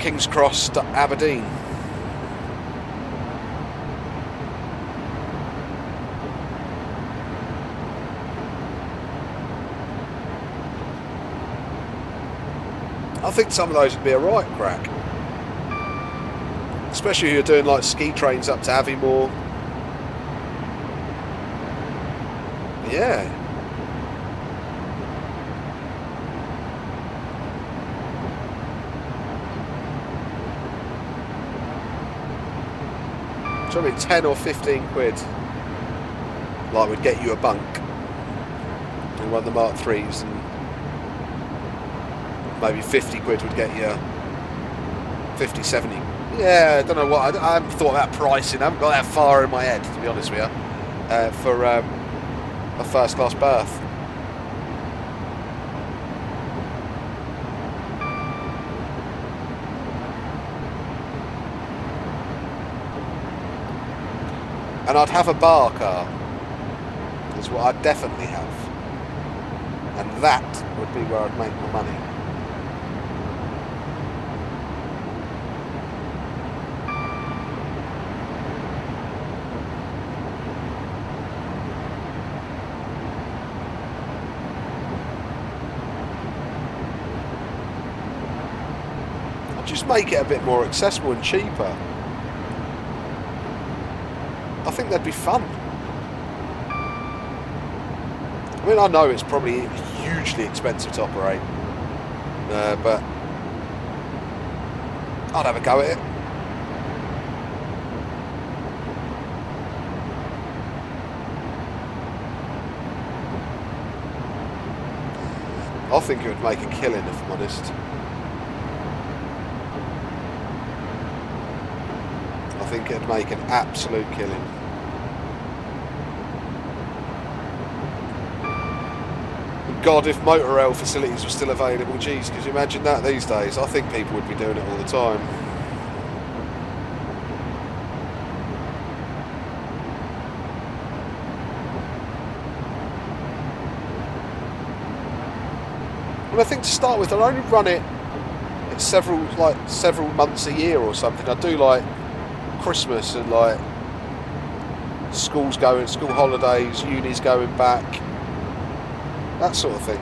King's Cross to Aberdeen. I think some of those would be a right crack. Especially if you're doing like ski trains up to Aviemore. Yeah. So I mean 10 or 15 quid like would get you a bunk in one of the Mark IIIs, and maybe 50 quid would get you 50, 70. Yeah, I don't know what. I haven't thought about pricing. I haven't got that far in my head, to be honest with you, for a first class berth. And I'd have a bar car. That's what I'd definitely have. And that would be where I'd make my money. Just make it a bit more accessible and cheaper. I think that'd be fun. I mean, I know it's probably hugely expensive to operate, but I'd have a go at it. I think it would make a killing, if I'm honest. I think it'd make an absolute killing. God, if motor rail facilities were still available, geez, could you imagine that these days? I think people would be doing it all the time. Well, I think to start with, I'll only run it at several months a year or something. I do like Christmas and like school holidays, unis going back, that sort of thing.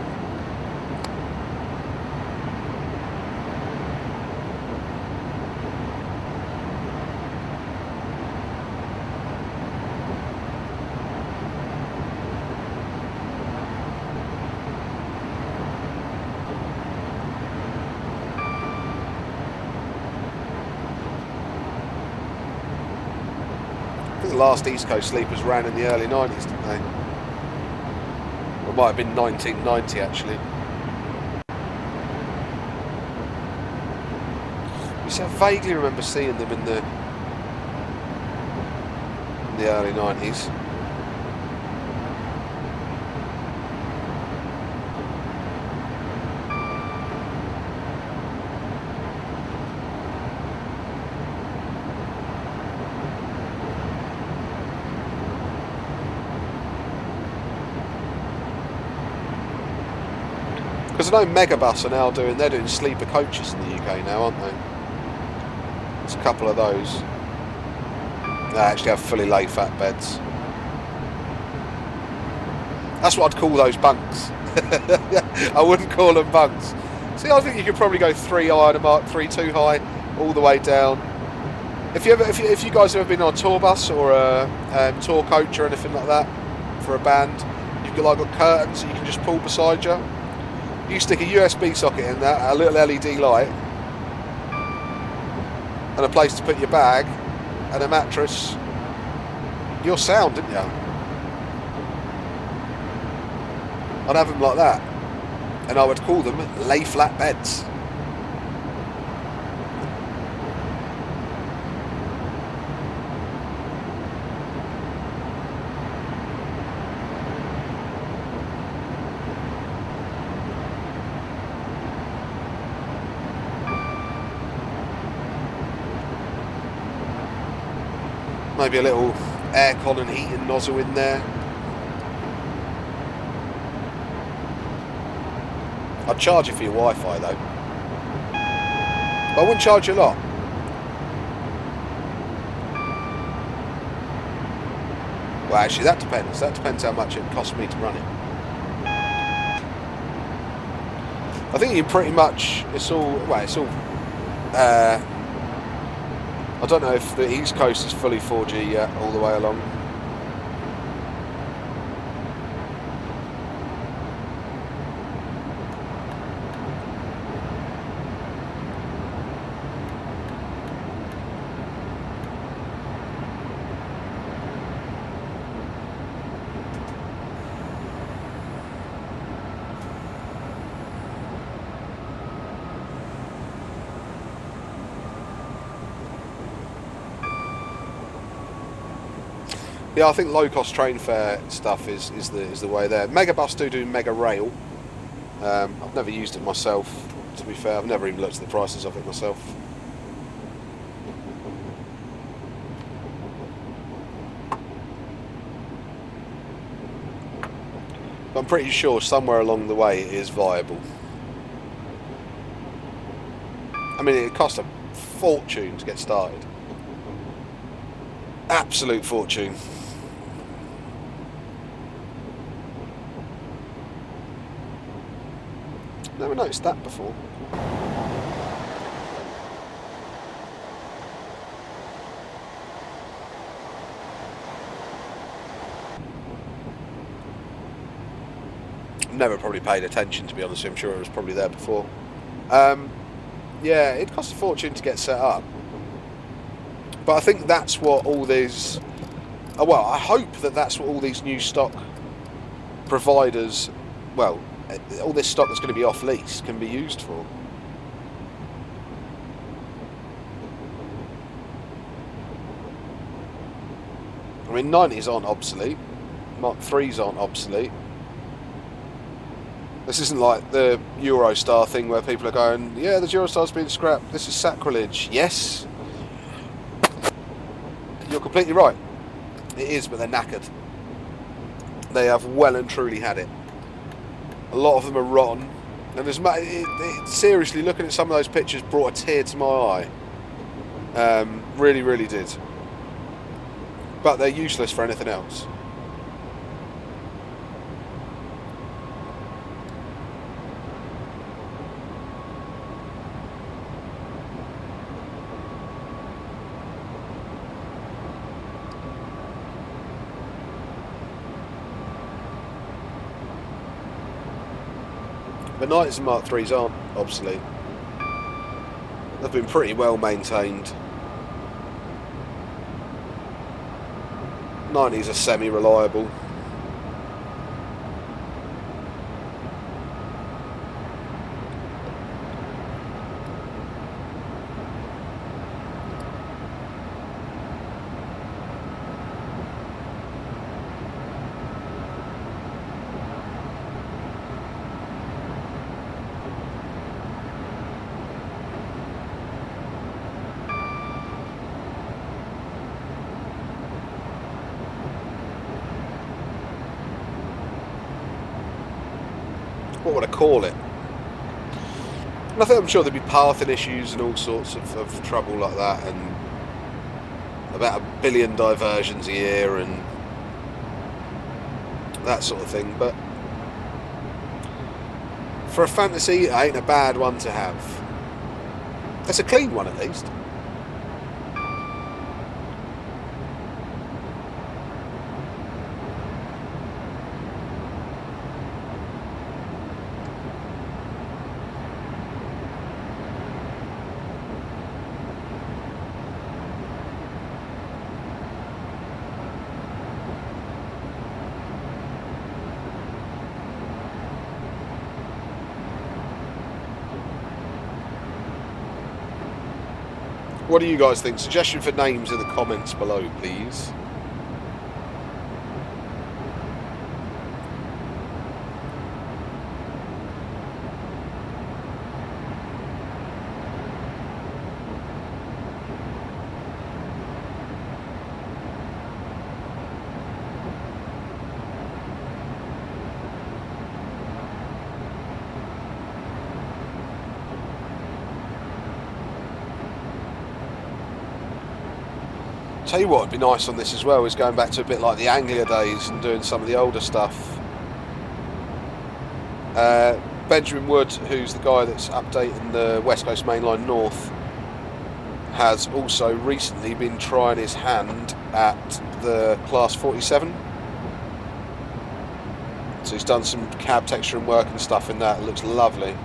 The last East Coast sleepers ran in the early 90s, didn't they? It might have been 1990 actually. vaguely remember seeing them in the early 90s. Because I know Megabus are now they're doing sleeper coaches in the UK now, aren't they? There's a couple of those. They actually have fully laid flat beds. That's what I'd call those bunks. I wouldn't call them bunks. See, I think you could probably go 3 high and a Mark 3 too high, all the way down. If you guys have ever been on a tour bus or a tour coach or anything like that for a band, you've got curtains that you can just pull beside you. You stick a USB socket in that, a little LED light, and a place to put your bag, and a mattress. You're sound, didn't you? I'd have them like that, and I would call them lay flat beds. Maybe a little aircon and heating nozzle in there. I'd charge you for your Wi-Fi though. But I wouldn't charge you a lot. Well, actually, that depends. That depends how much it costs me to run it. I think you pretty much, it's all. I don't know if the East Coast is fully 4G yet, all the way along. Yeah, I think low-cost train fare stuff is the way there. Megabus do Mega Rail. I've never used it myself, to be fair. I've never even looked at the prices of it myself. But I'm pretty sure somewhere along the way it is viable. I mean, it costs a fortune to get started. Absolute fortune. Never noticed that before. Never probably paid attention, to be honest. I'm sure it was probably there before. Yeah, it costs a fortune to get set up. But I think that's what all these... well, I hope that that's what all these new stock providers... Well, all this stock that's going to be off-lease can be used for. I mean, 90s aren't obsolete. Mark 3s aren't obsolete. This isn't like the Eurostar thing where people are going, yeah, the Eurostar's been scrapped. This is sacrilege. Yes. You're completely right. It is, but they're knackered. They have well and truly had it. A lot of them are rotten, and seriously, looking at some of those pictures brought a tear to my eye. Really, really did. But they're useless for anything else. The 90s and Mark 3s aren't obsolete. They've been pretty well maintained. 90s are semi-reliable. what would I call it? And I think I'm sure there'd be pathing issues and all sorts of trouble like that, and about 1 billion diversions a year and that sort of thing. But for a fantasy, it ain't a bad one to have. It's a clean one at least. What do you guys think? Suggestion for names in the comments below, please. Tell you what would be nice on this as well is going back to a bit like the Anglia days and doing some of the older stuff. Benjamin Wood, who's the guy that's updating the West Coast Main Line North, has also recently been trying his hand at the Class 47. So he's done some cab texture and work and stuff in that. It looks lovely.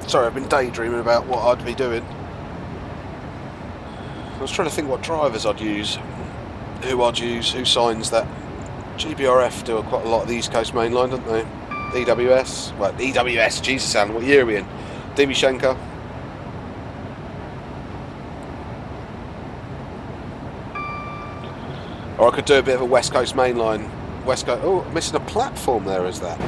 Sorry, I've been daydreaming about what I'd be doing. I was trying to think what drivers I'd use, who signs that. GBRF do quite a lot of the East Coast Main Line, don't they? EWS, well, EWS, Jesus Alan, what year are we in? Dimishenko. Or I could do a bit of a West Coast Main Line. West Coast, oh, I'm missing a platform there, is that?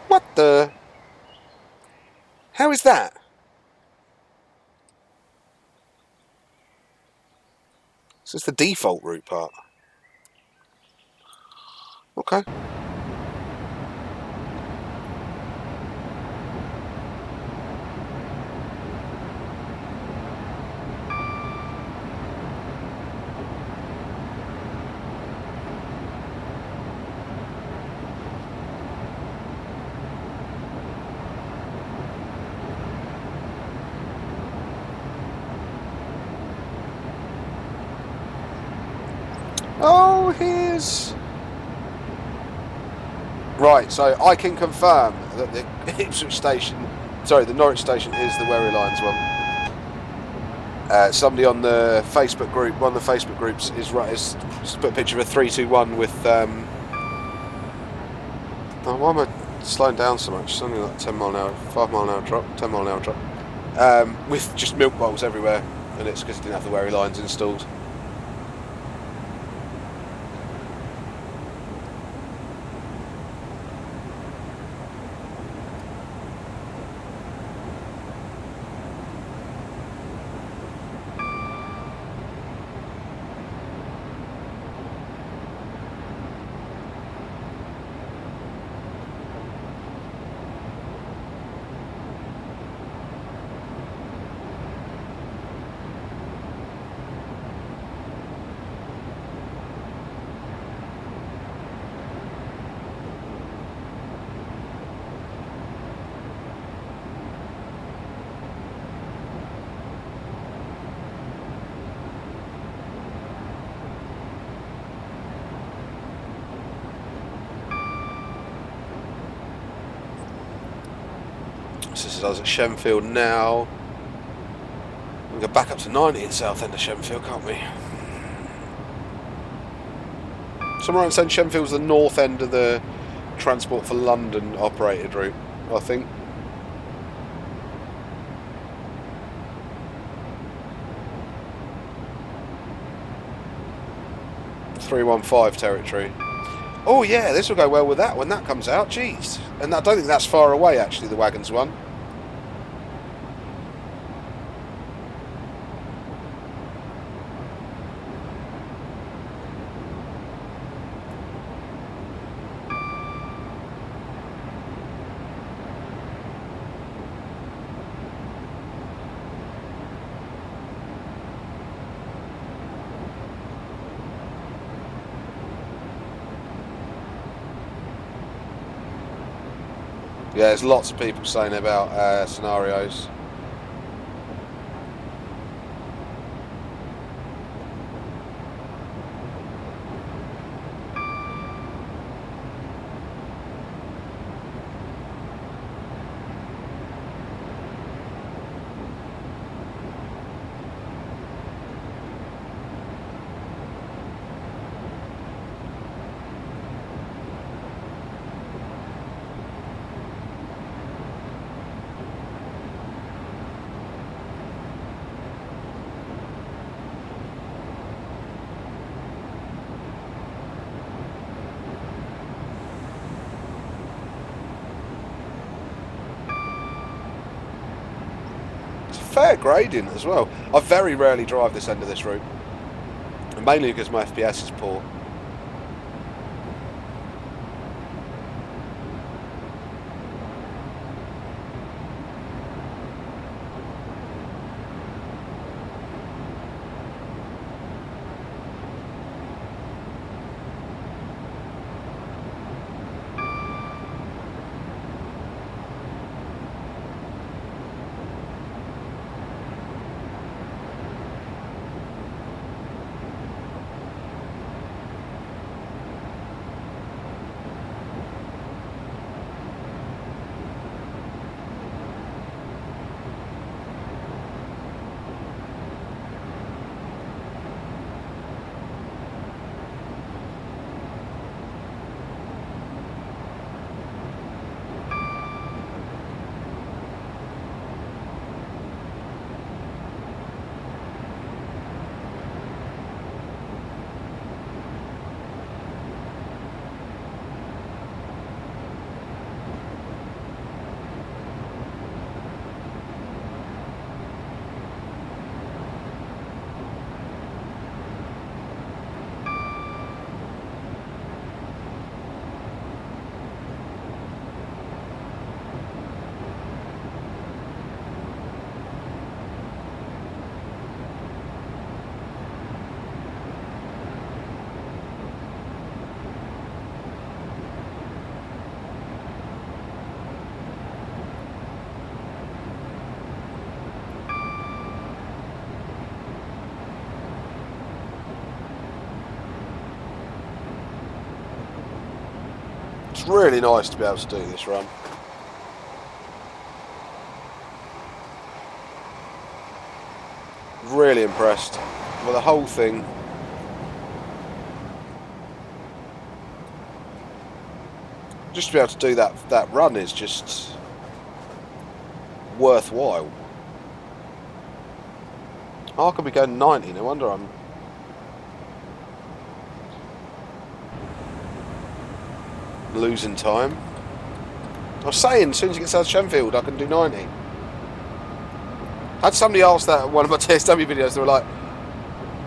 What the? How is that? This is the default route part. Okay. Oh, here's... Right, so I can confirm that the Ipswich station, sorry, the Norwich station is the Wherry Lines one. Somebody on the Facebook group, one of the Facebook groups, is just put a picture of a 321 with... oh, why am I slowing down so much? It's only like 10 mile an hour, 5 mile an hour drop, 10 mile an hour drop. With just milk bottles everywhere, and it's because it didn't have the Wherry Lines installed. laps as it does at Shenfield now. We can go back up to 90 in South End of Shenfield, can't we? Somewhere in saying Shenfield's the north end of the Transport for London operated route, I think. .315 territory. Oh yeah, this will go well with that when that comes out. Jeez, and I don't think that's far away actually. The Wagons one. Yeah, there's lots of people saying about scenarios. Fair grading as well. I very rarely drive this end of this route, and mainly because my FPS is poor. It's really nice to be able to do this run. Really impressed with the whole thing. Just to be able to do that run is just worthwhile. Oh, I could be going 90, no wonder I'm losing time. I was saying, as soon as you get to Shenfield, I can do 90. Had somebody ask that in one of my TSW videos, they were like,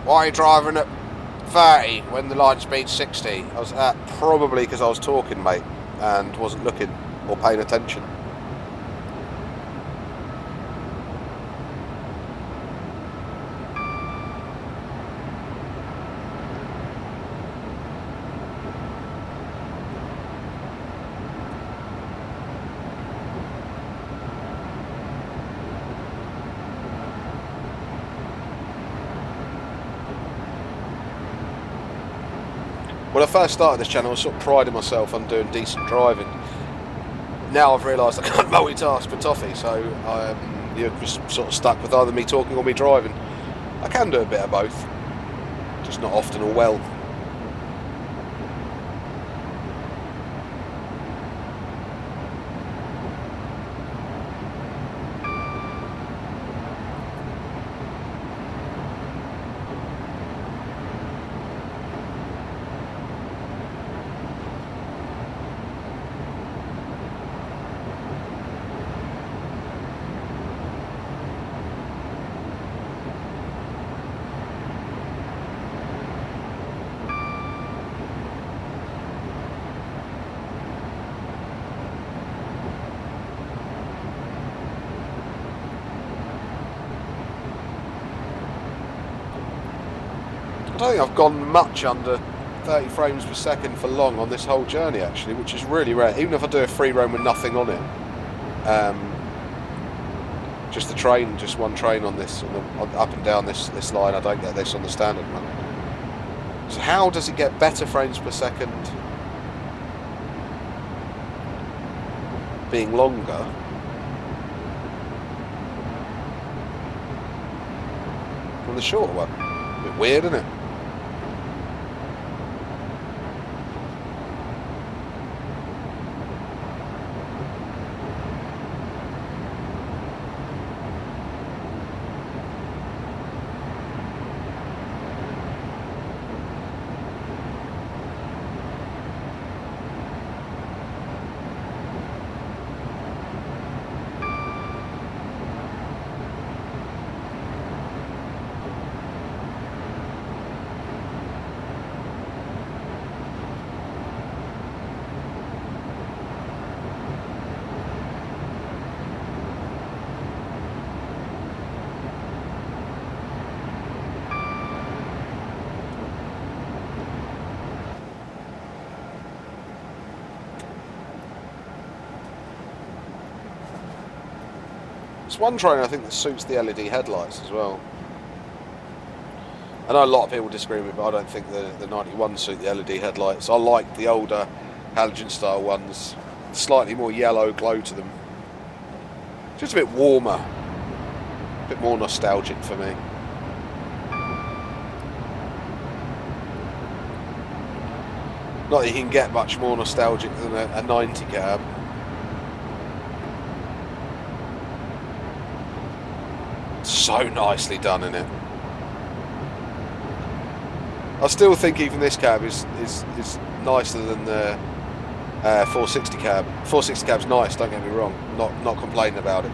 why are you driving at 30 when the line speed's 60? I was probably because I was talking, mate, and wasn't looking or paying attention. When I first started this channel, I was sort of priding myself on doing decent driving. now I've realised I can't multitask for toffee, so you're just sort of stuck with either me talking or me driving. I can do a bit of both, just not often or well. I don't think I've gone much under 30 frames per second for long on this whole journey, actually, which is really rare. Even if I do a free roam with nothing on it, just the train, just one train on this, up and down this line. I don't get this on the standard one. So how does it get better frames per second being longer? From the shorter one? A bit weird, isn't it? It's one train I think that suits the LED headlights as well. I know a lot of people disagree with me, but I don't think the 91 suit the LED headlights. I like the older halogen style ones, slightly more yellow glow to them. Just a bit warmer, a bit more nostalgic for me. Not that you can get much more nostalgic than a 90 cab. So nicely done in it. I still think even this cab is nicer than the 460 cab. 460 cab's nice, don't get me wrong. Not complaining about it.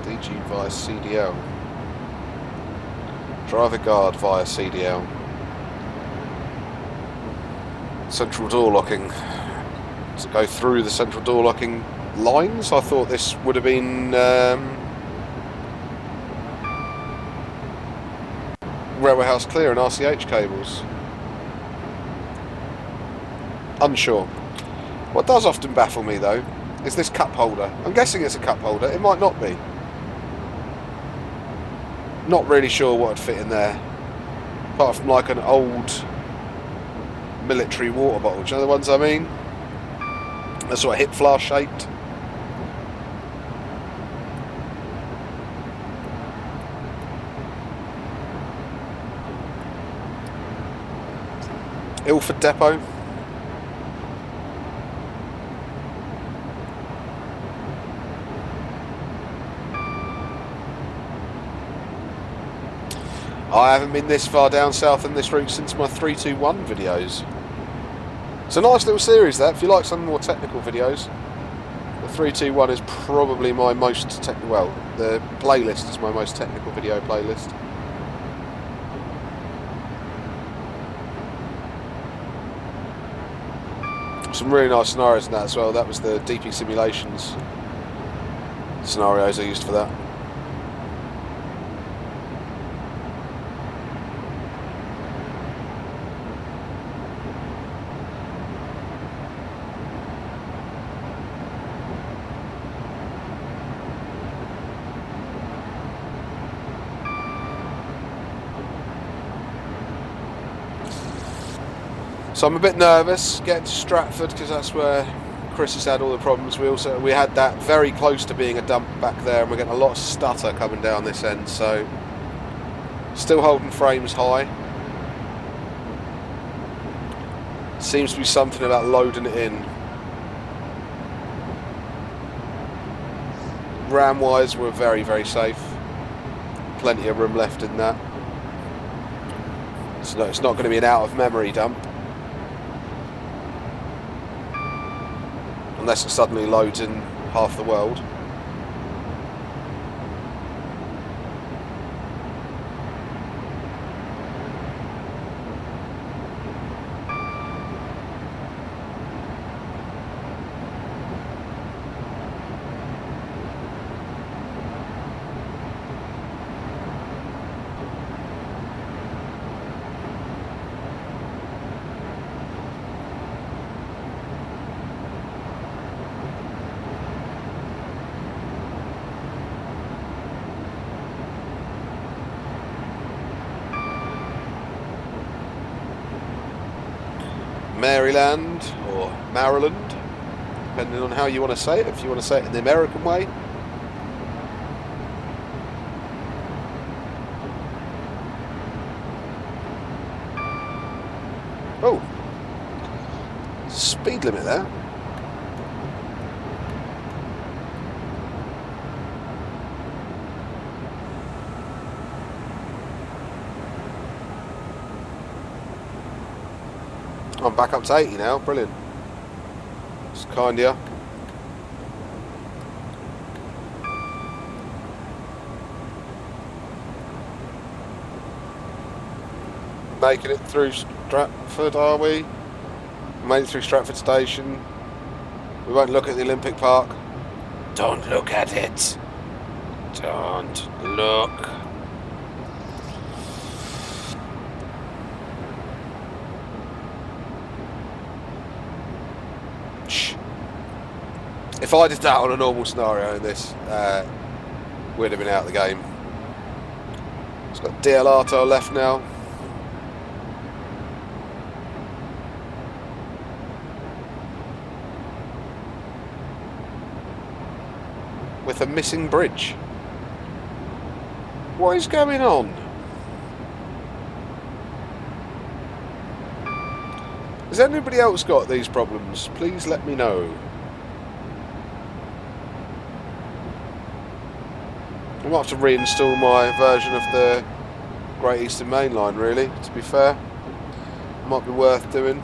DG via CDL. Driver guard via CDL. Central door locking. To go through the central door locking lines. I thought this would have been railway house clear and RCH cables. Unsure. What does often baffle me though is this cup holder. I'm guessing it's a cup holder. It might not be. Not really sure what would fit in there, apart from like an old military water bottle. Do you know the ones I mean? They're sort of hip flask shaped. Ilford Depot. I haven't been this far down south in this route since my 321 videos. It's a nice little series that, if you like some more technical videos. The 321 is probably my most technical, well, the playlist is my most technical video playlist. Some really nice scenarios in that as well. That was the DP simulations scenarios I used for that. So I'm a bit nervous getting to Stratford because that's where Chris has had all the problems. We had that very close to being a dump back there, and we're getting a lot of stutter coming down this end. So still holding frames high. Seems to be something about loading it in. Ram wise, we're very, very safe. Plenty of room left in that. So it's not going to be an out of memory dump. Unless it suddenly loads in half the world. Maryland or Maryland, depending on how you want to say it. If you want to say it in the American way. Oh, speed limit there. I'm back up to 80 now, brilliant. It's kind of you. Making it through Stratford, are we? Made it through Stratford Station. We won't look at the Olympic Park. Don't look at it. Don't look. If I did that on a normal scenario in this, we'd have been out of the game. It's got DLR to our left now. With a missing bridge. What is going on? Has anybody else got these problems? Please let me know. I might have to reinstall my version of the Great Eastern Main Line, really, to be fair. Might be worth doing.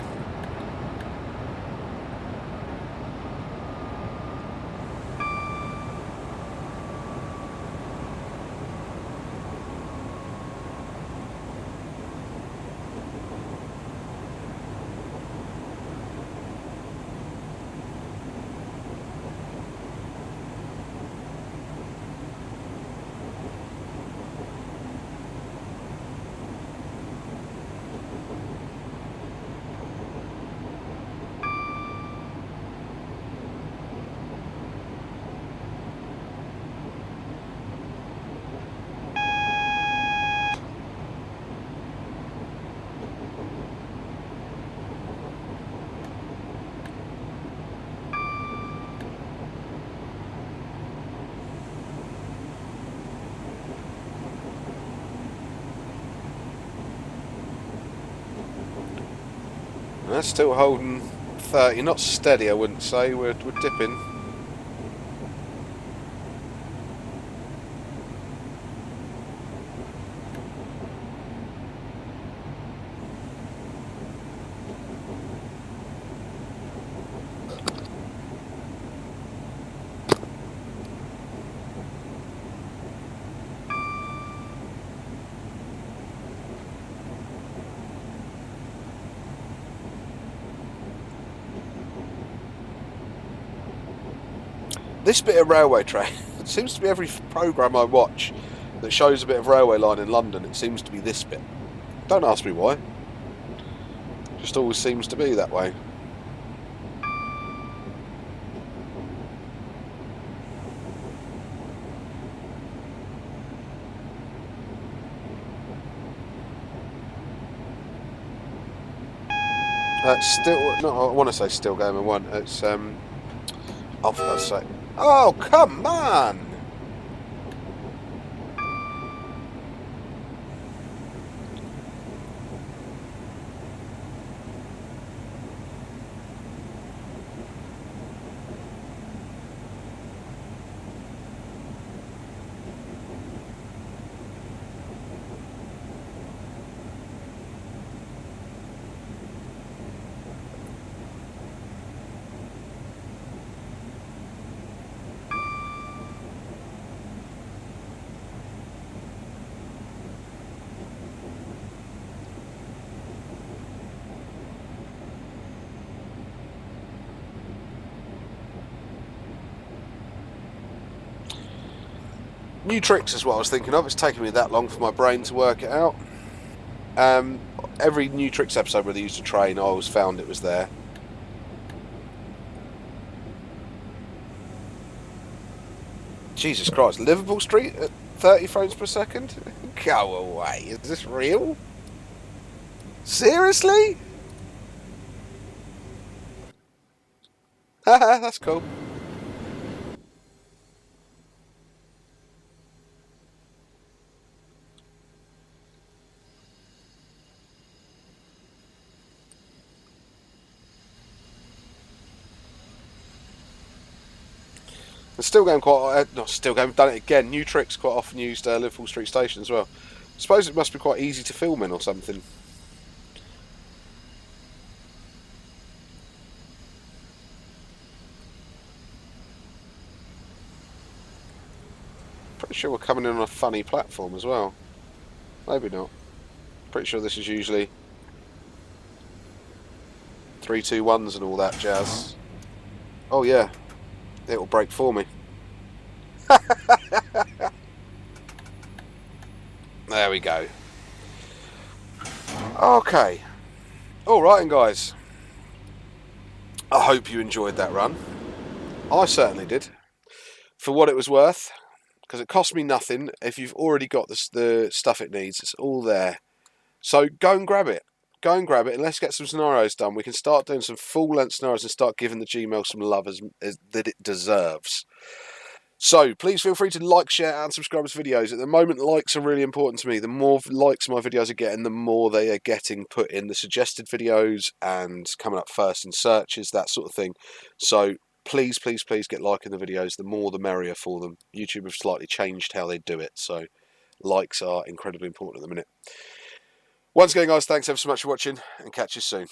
That's still holding 30, not steady I wouldn't say, we're dipping. This bit of railway track, it seems to be every programme I watch that shows a bit of railway line in London, it seems to be this bit. Don't ask me why. Just always seems to be that way. Still, no, I want to say still game of one. It's oh, for God's sake! Oh, come on! New tricks is what I was thinking of. It's taken me that long for my brain to work it out. Um, every new tricks episode where they used a train, I always found it was there. Jesus Christ, Liverpool Street at 30 frames per second? Go away, is this real? Seriously? Haha, that's cool. The still game quite, not still game, done it again. New tricks quite often used Liverpool Street Station as well. I suppose it must be quite easy to film in or something. Pretty sure we're coming in on a funny platform as well. Maybe not. Pretty sure this is usually 3, 2, 1s and all that jazz. Oh yeah, it'll break for me. There we go. Okay. Alright then guys. I hope you enjoyed that run. I certainly did. For what it was worth. Because it cost me nothing. If you've already got the stuff it needs, it's all there. So go and grab it. Go and grab it and let's get some scenarios done. We can start doing some full-length scenarios and start giving the Gmail some love that it deserves. So please feel free to like, share and subscribe to videos. At the moment, likes are really important to me. The more likes my videos are getting, the more they are getting put in the suggested videos and coming up first in searches, that sort of thing. So please, please, please get liking the videos. The more the merrier for them. YouTube have slightly changed how they do it, so likes are incredibly important at the minute. Once again, guys, thanks ever so much for watching and catch you soon.